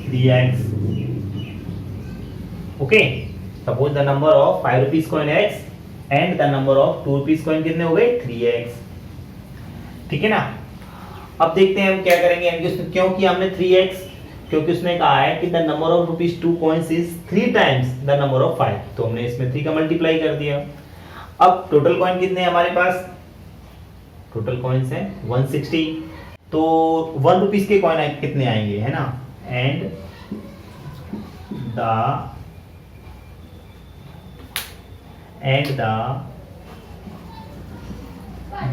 3x. okay, suppose the number of 5 rupees coin x and the number of 2 rupees coin कितने हो गए? 3x। ठीक है ना? अब देखते हैं हम क्या करेंगे। क्यों किया हमने 3x? क्योंकि उसने कहा है कि the number of ₹2 coins is 3 times the number of 5, तो हमने इसमें 3 का मल्टीप्लाई कर दिया। अब टोटल कॉइन कितने हैं हमारे पास? टोटल कॉइन्स हैं 160, तो 1 रुपीस के कॉइन कितने आएंगे, है ना? And the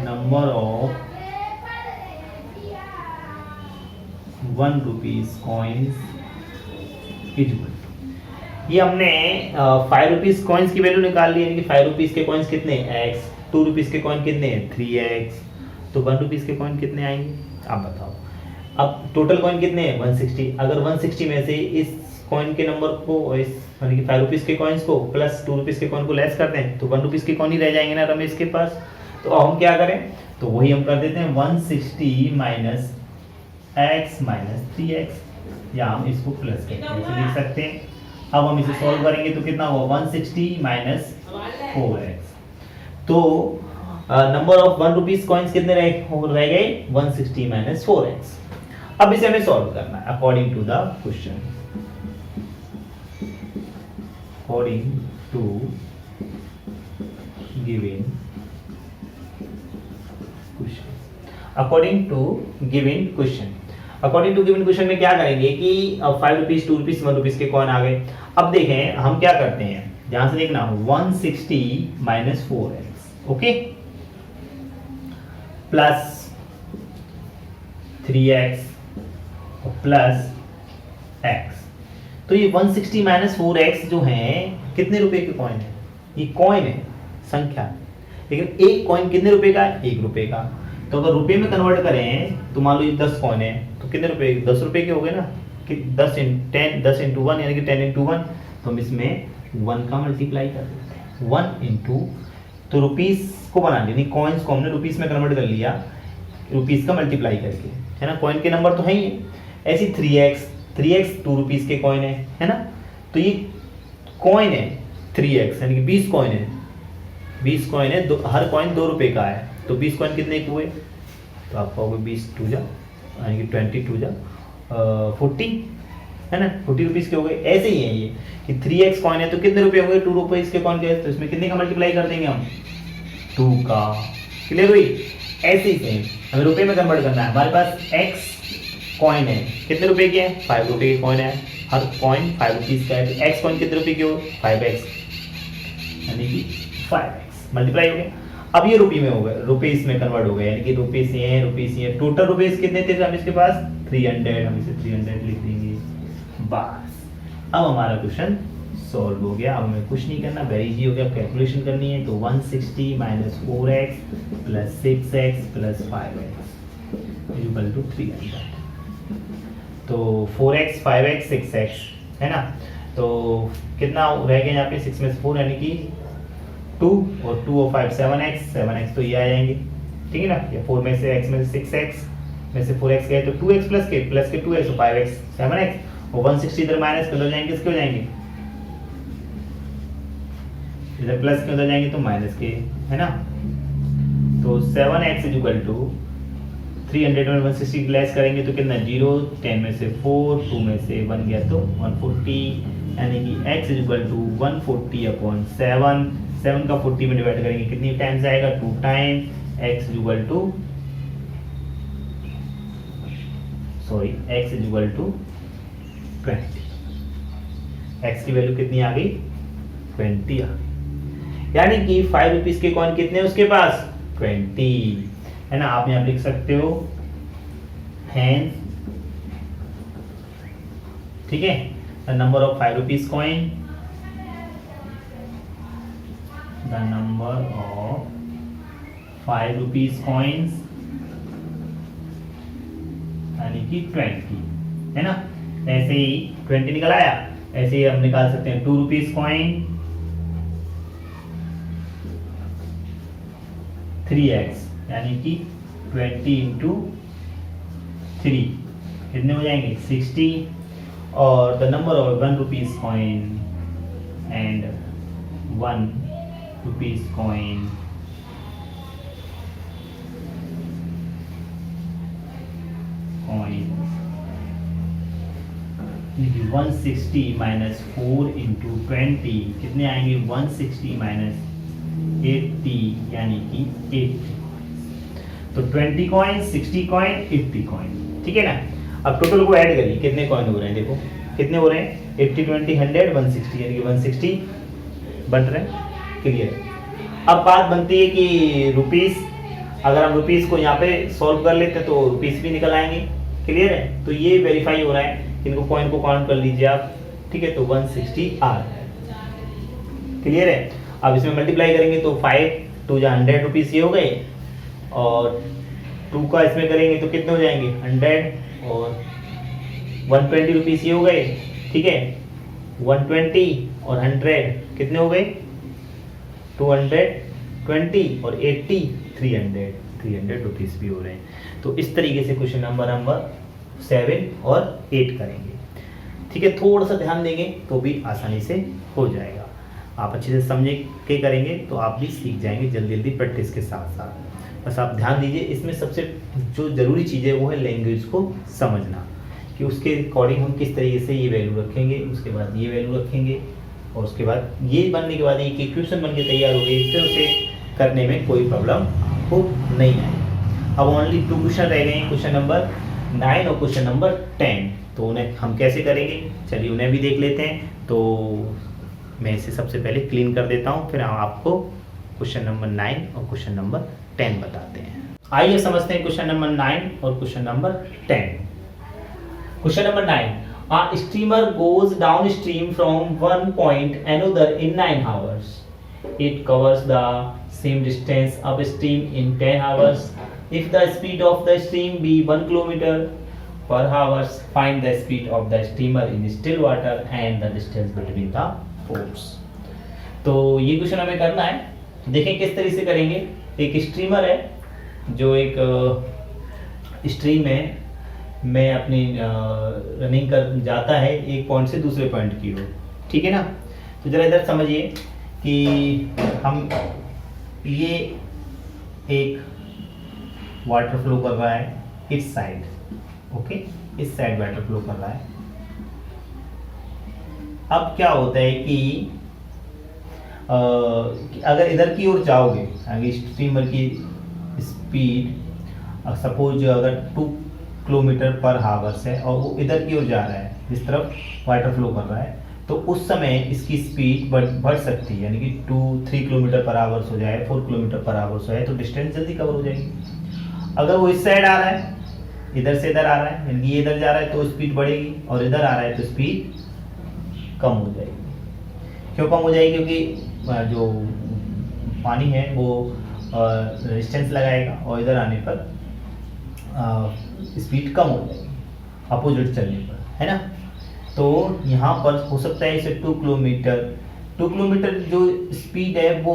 number of 1 rupees coins is equal to, ये हमने 5 रुपीज कॉइन्स की वैल्यू निकाल ली, यानी कि 5 रुपीज के कॉइन्स कितने x, 2 रुपीज के कॉइन कितने 3x, तो 1 रुपीज के कॉइन कितने आएंगे आप बताओ। अब टोटल कॉइन कितने हैं 160, अगर 160 में से इस कॉइन के नंबर को, इस यानी कि 5 रुपीज के कॉइन्स को प्लस 2 रुपीज के कॉइन को लेस कर दें तो 1 रुपीज के कॉइन ही रह जाएंगे ना रमेश के पास। तो अब हम क्या करें, तो वही हम कर देते हैं 160 माइनस x माइनस 3x, या हम इसको प्लस करके ऐसे लिख सकते हैं। अब हम इसे सॉल्व करेंगे तो कितना होगा 160 माइनस 4x, तो नंबर ऑफ 1 रुपीज कॉइन्स कितने रह गए 160 माइनस 4x। अब इसे हमें सॉल्व करना है according to the question, according to given question, according to given question. According to given question में क्या करेंगे कि 5 रुपीज 2 रुपीज 1 रुपीज के कॉइन आ गए। अब देखें हम क्या करते हैं, ध्यान से देखना 160 minus 4x, okay, plus 3x plus x। तो ये 160 माइनस 4x जो है कितने रुपए के कॉइन है, ये कॉइन है संख्या, लेकिन एक कॉइन कितने रुपए का, 1 रुपए का। तो अगर रुपए में कन्वर्ट करें तो मान लो ये 10 कॉइन है तो कितने रुपए, 10 रुपए के हो गए ना, कि 10 into 1 यानी कि 10 into 1, तो हम इसमें 1 का मल्टीप्लाई कर देते हैं 1 into, तो रुपीस को बना लिया, कॉइन्स को हमने रुपीस में कन्वर्ट कर लिया, रुपीस का मल्टीप्लाई करके, है ना। कॉइन के नंबर तो है ही। ऐसी 3x 2 रुपीस के कॉइन है ना। तो ये कॉइन है 3x, यानी कि 20 कॉइन है, 20 कॉइन है, हर कॉइन 2 रुपए का है। तो 20 कॉइन कितने के हुए, तो आप कहोगे 20 2 जा, यानी कि 20 2 जा 40, है ना, 40 रुपीस के हो गए। ऐसे ही है ये कि 3x कॉइन है तो कितने रुपए हो गए, 2 रुपीस के कॉइन के, तो इसमें कितने का मल्टीप्लाई कर देंगे हम, 2 का। क्लियर हुई। ऐसे ही सेम हमें रुपए में कन्वर्ट करना है। हमारे पास x कॉइन है, कितने रुपए के हैं, 5 रुपए के कॉइन है, हर कॉइन 5 रुपीस का है। तो x कॉइन कितने रुपए के हो, 5x, यानी कि 5x मल्टीप्लाई हो गया। अब ये रुपये में हो गए, रुपीस में कन्वर्ट हो गए, यानी कि रुपीस ये है, रुपीस ये। टोटल रुपीस कितने थे हम इसके पास, 300, हम इसे 300 लिख देंगे बस। अब हमारा क्वेश्चन सॉल्व हो गया। अब हमें कुछ नहीं करना, वेरी इजी हो गया। कैलकुलेशन करनी है तो 160 minus 4x plus 6x plus 5x equal to 300। तो 4x 5x 6x है ना। तो कितना रह गया यहाँ पे, 6 में से 4 यानी कि 2 और 2 और 5 7x तो ये आ जाएंगे, ठीक है ना। या 4 में से x में से 6x में से 4x गए तो 2x प्लस के 2x तो 5x 7x, और 160 इधर माइनस के उधर जाएंगे, किसके हो जाएंगे, इधर प्लस के उधर जाएंगे तो माइनस के, है ना। तो 7x इक्वल टू 300 में 160 लेस करेंगे तो कितना 0, 10 में से 4, 2 में से 1 गया तो 140, यानी कि x इक्वल टू 140 अपॉन 7 का 40 में डिवाइड करेंगे कितनी टाइम्स आएगा, 2 time, x equal to x equal to 20। x की वैल्यू कितनी आ गई, 20 आ गई। यानी कि 5 रुपीस के कॉइन कितने उसके पास, 20, है ना। आप यहाँ लिख सकते हो हैंस, ठीक है, the number of 5 rupees coin, the number of 5 rupees coins यानी कि 20, है ना। ऐसे ही 20 निकल आया, ऐसे ही हम निकाल सकते हैं 2 रुपीस कॉइन 3x, यानी कि 20 इंटू 3 कितने हो जाएंगे 60, और the number of 1 rupees coin and 1 rupees coin coins 160 minus 4 into 20 कितने आएंगे, 160 माइनस 80 यानी कि 80। तो 20 कॉइन, 60 कॉइन, 80 कॉइन, ठीक है ना। अब टोटल को ऐड करिए, कितने कॉइन हो रहे हैं, देखो कितने हो रहे हैं, 80 20 100 160, यानी कि 160 बन रहे हैं। क्लियर। अब बात बनती है कि रुपीस, अगर हम रुपीस को यहाँ पे सॉल्व कर लेते तो रुपीस भी निकल आएंगे। क्लियर है। तो ये वेरीफाई हो रहा है, इनको कॉइन को काउंट कर लीजिए आप, ठीक है। तो 160 आ रहा है। क्लियर है। अब इसमें मल्टीप्लाई करेंगे तो 5 2 जा 100 रुपीस ये हो गए, और 2 का इसमें करेंगे तो कितने हो जाएंगे 100, और 120 रुपीस ये हो गए, ठीक है। 120 और 100 कितने हो गए 220 और 80 300 रुपीस भी हो रहे हैं। तो इस तरीके से क्वेश्चन नंबर 7 और 8 करेंगे, ठीक है। थोड़ा सा ध्यान देंगे तो भी आसानी से हो जाएगा। आप अच्छे से समझे के करेंगे तो आप भी सीख जाएंगे जल्दी जल्दी प्रैक्टिस के साथ साथ। बस आप ध्यान दीजिए, इसमें सबसे जो ज़रूरी चीज़ है वो है लैंग्वेज को समझना, कि उसके अकॉर्डिंग हम किस तरीके से ये वैल्यू रखेंगे, उसके बाद ये वैल्यू रखेंगे, और उसके बाद ये बनने के बाद एक इक्वेशन बन के तैयार हो गई, फिर उसे करने में कोई प्रॉब्लम आपको नहीं आएगी। अब ओनली 2 क्वेश्चन रह गए हैं, क्वेश्चन नंबर 9 और क्वेश्चन नंबर 10। तो उन्हें हम कैसे करेंगे, चलिए उन्हें भी देख लेते हैं। तो मैं इसे सबसे पहले क्लीन कर देता हूँ, फिर हम आपको क्वेश्चन नंबर 9 और क्वेश्चन नंबर 10 बताते हैं। आइए समझते हैं क्वेश्चन नंबर 9 और question number 10। Question number 9, a steamer goes downstream from one point another in 9 hours. It covers the same distance upstream in 10 hours. If the speed of the stream be 1 kilometer per hour, find the speed of the steamer in still water and the distance between the ports. तो ये question हमें करना है तो देखें किस तरीके से करेंगे। एक स्ट्रीमर है जो एक स्ट्रीम में अपनी रनिंग कर जाता है एक पॉइंट से दूसरे पॉइंट की ओर, ठीक है ना। तो जरा इधर समझिए कि हम ये एक वाटर फ्लो कर रहा है इस साइड, ओके, इस साइड वाटर फ्लो कर रहा है। अब क्या होता है कि अगर इधर की ओर जाओगे, अगर स्ट्रीमर की स्पीड सपोज अगर 2 किलोमीटर पर हावर्स है और वो इधर की ओर जा रहा है, इस तरफ वाटर फ्लो कर रहा है, तो उस समय इसकी स्पीड बढ़ सकती है, यानी कि 2-3 किलोमीटर पर आवर्स हो जाए, 4 किलोमीटर पर आवर्स हो जाए, तो डिस्टेंस जल्दी कवर हो जाएगी। अगर वो इस साइड आ रहा है, इधर से इधर आ रहा है, यानी कि ये इधर जा रहा है तो स्पीड बढ़ेगी, और इधर आ रहा है तो स्पीड कम हो जाएगी। क्यों कम हो जाएगी? क्योंकि जो पानी है वो रेजिस्टेंस लगाएगा और इधर आने पर स्पीड कम हो जाएगी अपोजिट चलने पर, है ना। तो यहाँ पर हो सकता है इसे 2 किलोमीटर जो स्पीड है वो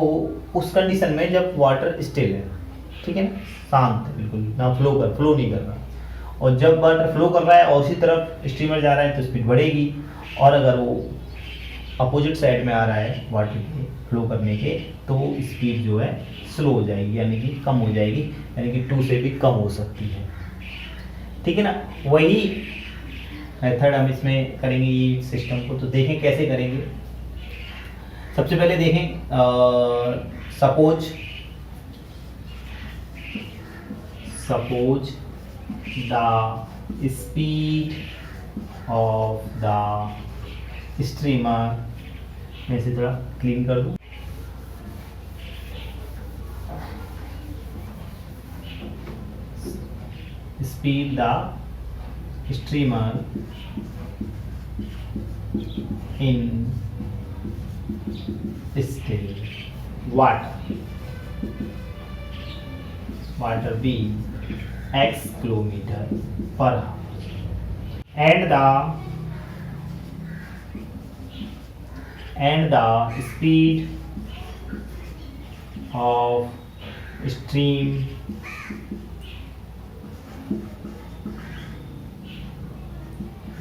उस कंडीशन में जब वाटर स्टिल है, ठीक है ना, शांत है बिल्कुल, ना फ्लो नहीं कर रहा, और जब वाटर फ्लो कर रहा है और उसी तरफ स्टीमर जा रहा है तो स्पीड बढ़ेगी, और अगर वो अपोजिट साइड में आ रहा है वाटर के फ्लो करने के तो स्पीड जो है स्लो हो जाएगी, यानी कि कम हो जाएगी, यानी कि 2 से भी कम हो सकती है, ठीक है ना। वही मेथड हम इसमें करेंगे ये सिस्टम को। तो देखें कैसे करेंगे। सबसे पहले देखें, suppose the speed of the streamer, मैं इसे थोड़ा क्लीन कर दूं। Speed the streamer in still water being x kilometer per hour, and the speed of stream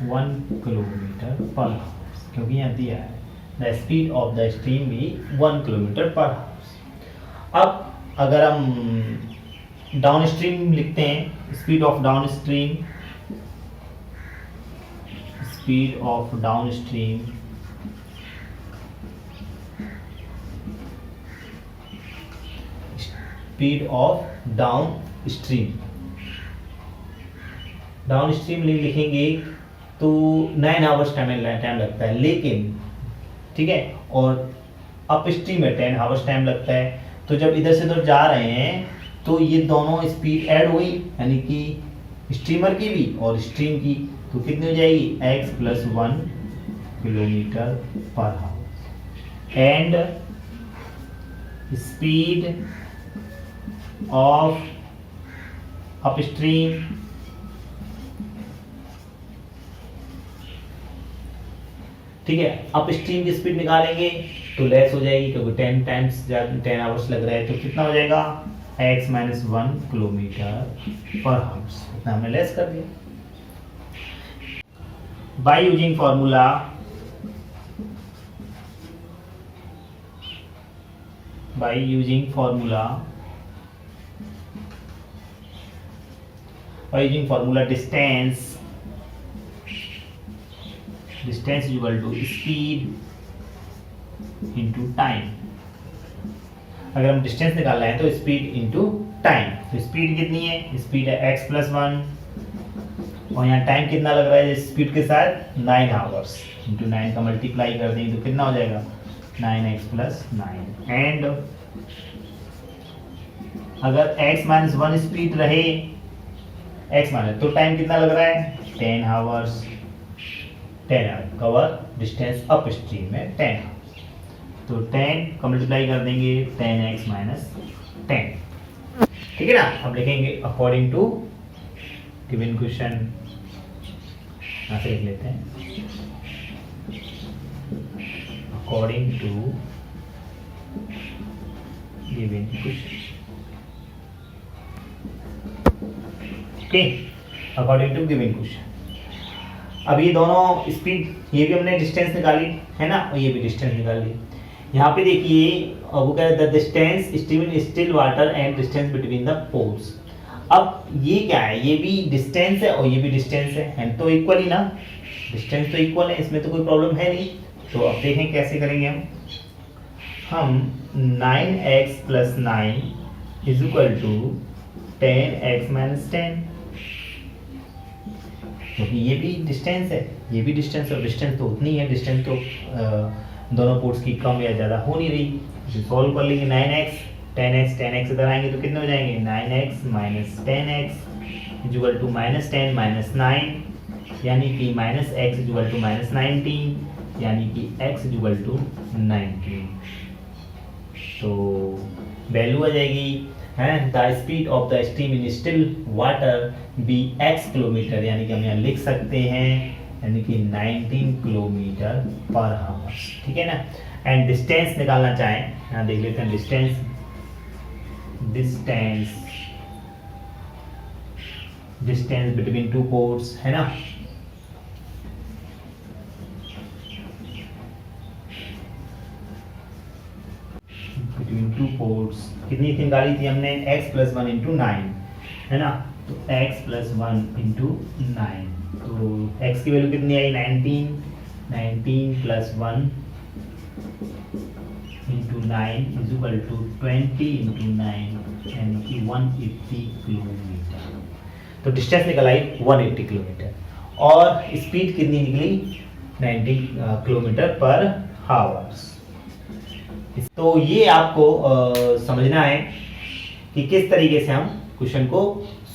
one kilometre पर हावर्स, क्योंकि यहाँ दिया है the speed of the stream भी 1 किलोमीटर पर हावर्स। अब अगर हम डाउन स्ट्रीम लिखते हैं, स्पीड ऑफ डाउन स्ट्रीम लिखेंगे तो 9 आवर्स टाइम लगता है, लेकिन ठीक है, और अप स्ट्रीम में 10 आवर्स टाइम लगता है। तो जब इधर से उधर जा रहे हैं तो ये दोनों स्पीड ऐड हुई, यानी कि स्ट्रीमर की भी और स्ट्रीम की, तो कितनी हो जाएगी x + 1 किलोमीटर पर हावर, एंड स्पीड ऑफ अपस्ट्रीम ठीक है। अप स्ट्रीम की स्पीड निकालेंगे तो लेस हो जाएगी, क्योंकि 10 आवर्स लग रहा है, तो कितना हो जाएगा x - 1 किलोमीटर पर हावर्स, इतना हमने लेस कर दिया। By using formula distance is equal to speed into time। अगर हम डिस्टेंस निकालना है तो स्पीड इंटू टाइम, तो स्पीड कितनी है, स्पीड है x + 1, और यहाँ टाइम कितना लग रहा है स्पीड के साथ 9 आवर्स, इंटू 9 का मल्टीप्लाई कर देंगे तो कितना हो जाएगा 9x + 9, एंड अगर x - 1 स्पीड रहे तो टाइम कितना लग रहा है 10 hours, 10 hours cover distance up stream में 10 आवर्स, तो 10 का मल्टीप्लाई कर देंगे 10x - 10, ठीक है ना। अब लिखेंगे अकॉर्डिंग टू गिवन क्वेश्चन, यहाँ से लिख लेते हैं, according to given question. Okay, according to given question. अब ये दोनों स्पीड, ये भी हमने डिस्टेंस निकाली है ना, और ये भी डिस्टेंस निकाल ली। यहाँ पे देखिए वो कह रहा है the distance between still water and distance between the poles. अब ये क्या है, ये भी डिस्टेंस है और ये भी डिस्टेंस है तो इक्वल ही ना, डिस्टेंस तो इक्वल है, इसमें तो कोई प्रॉब्लम है नहीं। तो अब देखें कैसे करेंगे हम 9x + 9 = 10x - 10, क्योंकि ये भी डिस्टेंस है, ये भी डिस्टेंस, और डिस्टेंस तो उतनी है, डिस्टेंस तो दोनों पोर्ट्स की कम या ज़्यादा हो नहीं रही। इसे सॉल्व कर लेंगे। 9x 10x इधर आएंगे तो कितने हो जाएंगे, 9x - 10x = -10 - 9, यानी कि -x = -19, यानी कि x = 19। तो वैल्यू आ जाएगी है the speed of the steam in still water be x kilometre, यानी कि हम यहाँ लिख सकते हैं यानी कि 19 km/h, ठीक है ना। एंड डिस्टेंस निकालना चाहें, यहाँ देख लेते हैं डिस्टेंस बिटवीन टू पोर्ट्स है ना। बिटवीन टू पोर्ट्स कितनी थी निकाली थी हमने, x + 1 × 9 है ना। तो x + 1 × 9, तो x की वैल्यू कितनी आई, 19 + 1 × 9 = 20 × 9, यानी कि 180 किलोमीटर। तो डिस्टेंस निकल आई 180 किलोमीटर और स्पीड कितनी निकली, 90 km/h। तो ये आपको समझना है कि किस तरीके से हम क्वेश्चन को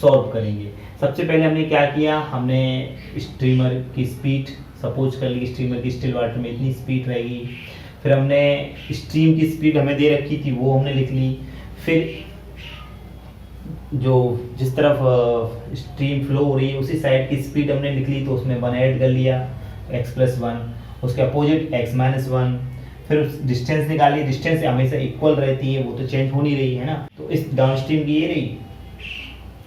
सॉल्व करेंगे। सबसे पहले हमने क्या किया, हमने स्ट्रीमर की स्पीड सपोज कर ली, स्ट्रीमर की स्टिल वाटर में इतनी स्पीड रहेगी। फिर हमने स्ट्रीम की स्पीड हमें दे रखी थी वो हमने लिख ली। फिर जो जिस तरफ स्ट्रीम फ्लो हो रही है उसी साइड की स्पीड हमने लिख ली, तो उसमें 1 ऐड कर लिया, x + 1, उसके अपोजिट x - 1। फिर डिस्टेंस निकाली, डिस्टेंस हमेशा इक्वल रहती है, वो तो चेंज हो नहीं रही है ना। तो इस डाउन स्ट्रीम की ये रही,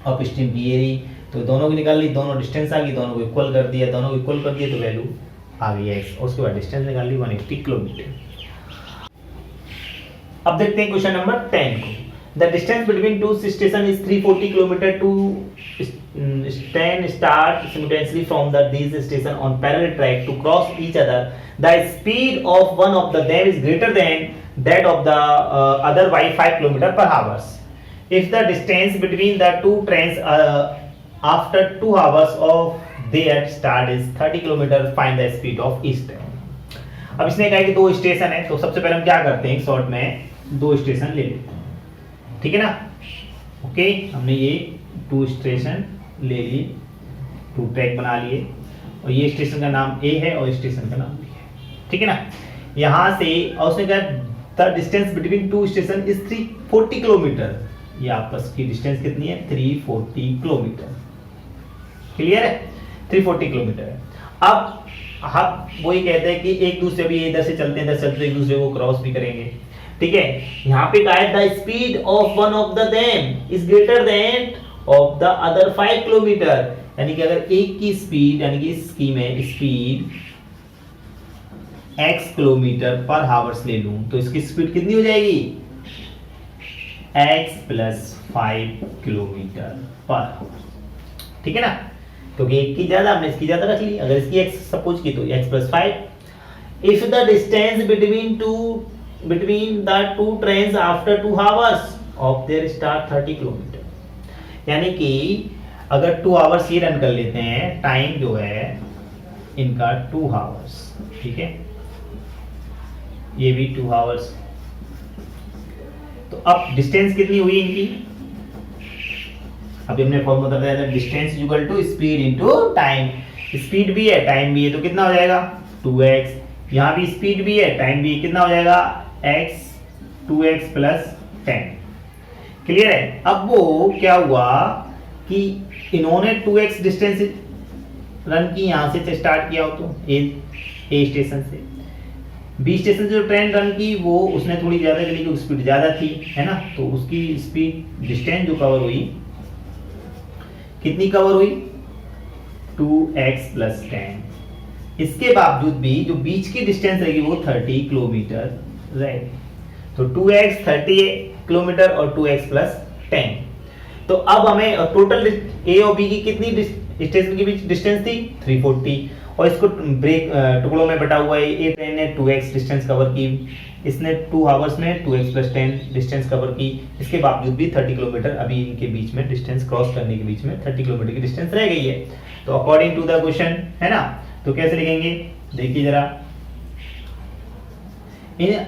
अप स्ट्रीम की ये रही, तो दोनों की निकाल ली, दोनों डिस्टेंस आ गई, दोनों को इक्वल कर दिया, दोनों को इक्वल कर दिया तो वैल्यू आ गई x, और उसके बाद डिस्टेंस निकाल ली 180 किलोमीटर। अब देखते हैं क्वेश्चन नंबर 10 को। The distance between two station is 340 kilometre two 10 start simultaneously from these stations on parallel track to cross each other. The speed of one of them is greater than that of the other by 5 km/h. If the distance between the two trains after 2 hours of their start is 30 km, find the speed of each train. अब इसने कहा कि 2 station है, तो सबसे पहले हम क्या करते हैं, शॉर्ट में 2 स्टेशन ले लेते हैं, ठीक है ना। ओके, हमने ये 2 स्टेशन ले लिए, 2 ट्रैक बना लिए, और ये स्टेशन का नाम A है और स्टेशन का नाम B है, ठीक है ना। यहाँ से और उसने कहा the distance between 2 station is 340 kilometre, ये आपस की डिस्टेंस कितनी है, 340 किलोमीटर। क्लियर है, 340 किलोमीटर है। अब हम वही कहते हैं कि एक दूसरे भी इधर से चलते हैं, इधर चलते एक दूसरे को क्रॉस भी करेंगे, ठीक है। यहाँ पे कहा है the speed of one of the them is greater than of the other 5 kilometre, यानी कि अगर एक की स्पीड, यानी कि इस स्कीम में स्पीड x km/h ले लूं तो इसकी स्पीड कितनी हो जाएगी, x + 5 km/h, ठीक है ना, क्योंकि एक की ज्यादा हमने इसकी ज्यादा रख ली। अगर इसकी x सपोज की तो x + 5। If the distance between the two trains after 2 hours of their start 30 kilometre, यानी कि अगर 2 hours ये रन कर लेते हैं, टाइम जो है इनका 2 hours, ठीक है, ये भी 2 hours। तो अब डिस्टेंस कितनी हुई इनकी, अभी हमने फॉर्मूला बताया था, distance equal to speed into time. Speed भी है टाइम भी है, तो कितना हो जाएगा 2x। यहाँ भी स्पीड भी है टाइम भी है, कितना हो जाएगा x, 2x + 10। क्लियर है। अब वो क्या हुआ कि इन्होंने 2x डिस्टेंस रन की, यहां से स्टार्ट किया हो तो ए स्टेशन से, बी स्टेशन जो ट्रेन रन की वो उसने थोड़ी ज़्यादा करी क्योंकि स्पीड ज़्यादा थी, है ना, तो उसकी स्पीड डिस्टेंस जो कवर हुई कितनी कवर हुई 2x + 10। इसके बावजूद भी जो बीच की डिस्टेंस रहेगी वो 30 किलोमीटर रहेगी। तो 2x 30 किलोमीटर और 2x + 10। तो अब हमें टोटल ए और बी की कितनी स्टेशन के बीच डिस्टेंस थी 340, और इसको ब्रेक टुकड़ों में बटा हुआ है। ए ट्रेन ने 2x डिस्टेंस कवर की, इसने 2 आवर्स में 2x + 10 डिस्टेंस कवर की। इसके बावजूद भी 30 किलोमीटर अभी इनके बीच में डिस्टेंस क्रॉस करने के बीच में 30 किलोमीटर की डिस्टेंस रह गई है। तो अकॉर्डिंग टू द क्वेश्चन, है ना, तो कैसे लिखेंगे देखिए जरा,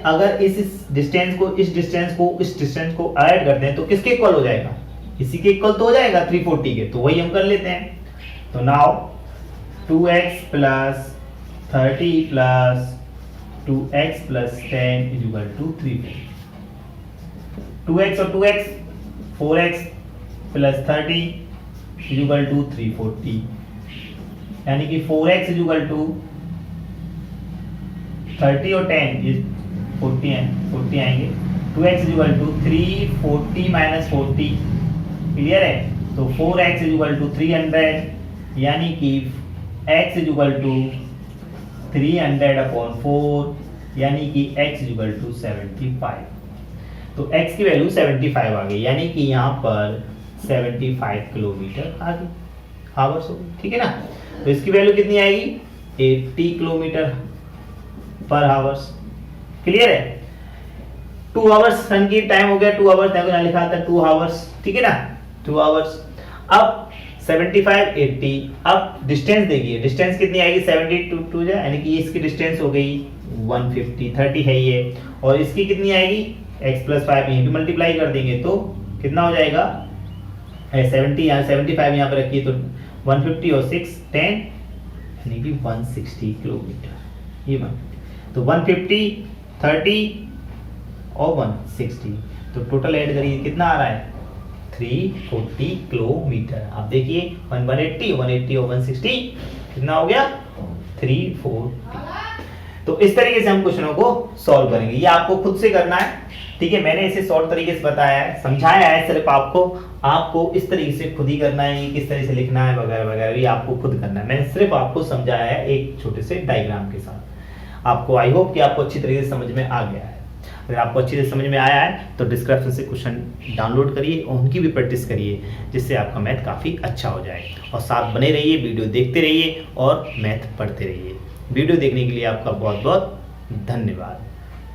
अगर इस डिस्टेंस को इस डिस्टेंस को ऐड कर दें तो किसके इक्वल हो जाएगा, इसी के इक्वल तो हो जाएगा 340 के, तो वही हम कर लेते हैं। तो नाउ 2x + 30 + 2x + 10 = 340। 2x और 2x 4x + 30 = 340, यानी कि 4x = 30 और 10 ये 40 है, 40 आएंगे। 2x = 340 - 40, क्लियर है। तो 4x = 300, यानी कि x = 300/4, यानी कि x = 75। तो x की वैल्यू 75 आ गई, यानी कि यहाँ पर 75 किलोमीटर आ गई आवर्स हो गई, ठीक है ना। तो इसकी वैल्यू कितनी आएगी 80 किलोमीटर पर आवर्स, क्लियर है। 2 आवर्स रन की टाइम हो गया, 2 आवर्स देखो यहाँ लिखा था 2 आवर्स, ठीक है ना, 2 आवर्स। अब 75 80, अब डिस्टेंस देखिए, डिस्टेंस कितनी आएगी 72 यानी कि इसकी डिस्टेंस हो गई 150, 30 है ये, और इसकी कितनी आएगी x + 5 यहीं पे मल्टीप्लाई कर देंगे तो कितना हो जाएगा 70, यहाँ 75 यहाँ पे रखिए तो 150 और 6 10 यानी कि 160 किलोमीटर, ये 150, तो 150 30 और 160, तो टोटल ऐड करिए कितना आ रहा है 340 किलोमीटर। आप देखिए 180 और 160 कितना हो गया 340। तो इस तरीके से हम क्वेश्चनों को सॉल्व करेंगे, ये आपको खुद से करना है, ठीक है। मैंने इसे शॉर्ट तरीके से बताया है, समझाया है, सिर्फ आपको इस तरीके से खुद ही करना है, किस तरह से लिखना है वगैरह वगैरह, ये आपको खुद करना है। मैंने सिर्फ आपको समझाया है एक छोटे से डायग्राम के साथ। आपको आई होप कि आपको अच्छी तरीके से समझ में आ गया है। अगर आपको अच्छी से समझ में आया है तो डिस्क्रिप्शन से क्वेश्चन डाउनलोड करिए और उनकी भी प्रैक्टिस करिए, जिससे आपका मैथ काफ़ी अच्छा हो जाए। और साथ बने रहिए, वीडियो देखते रहिए और मैथ पढ़ते रहिए। वीडियो देखने के लिए आपका बहुत बहुत धन्यवाद।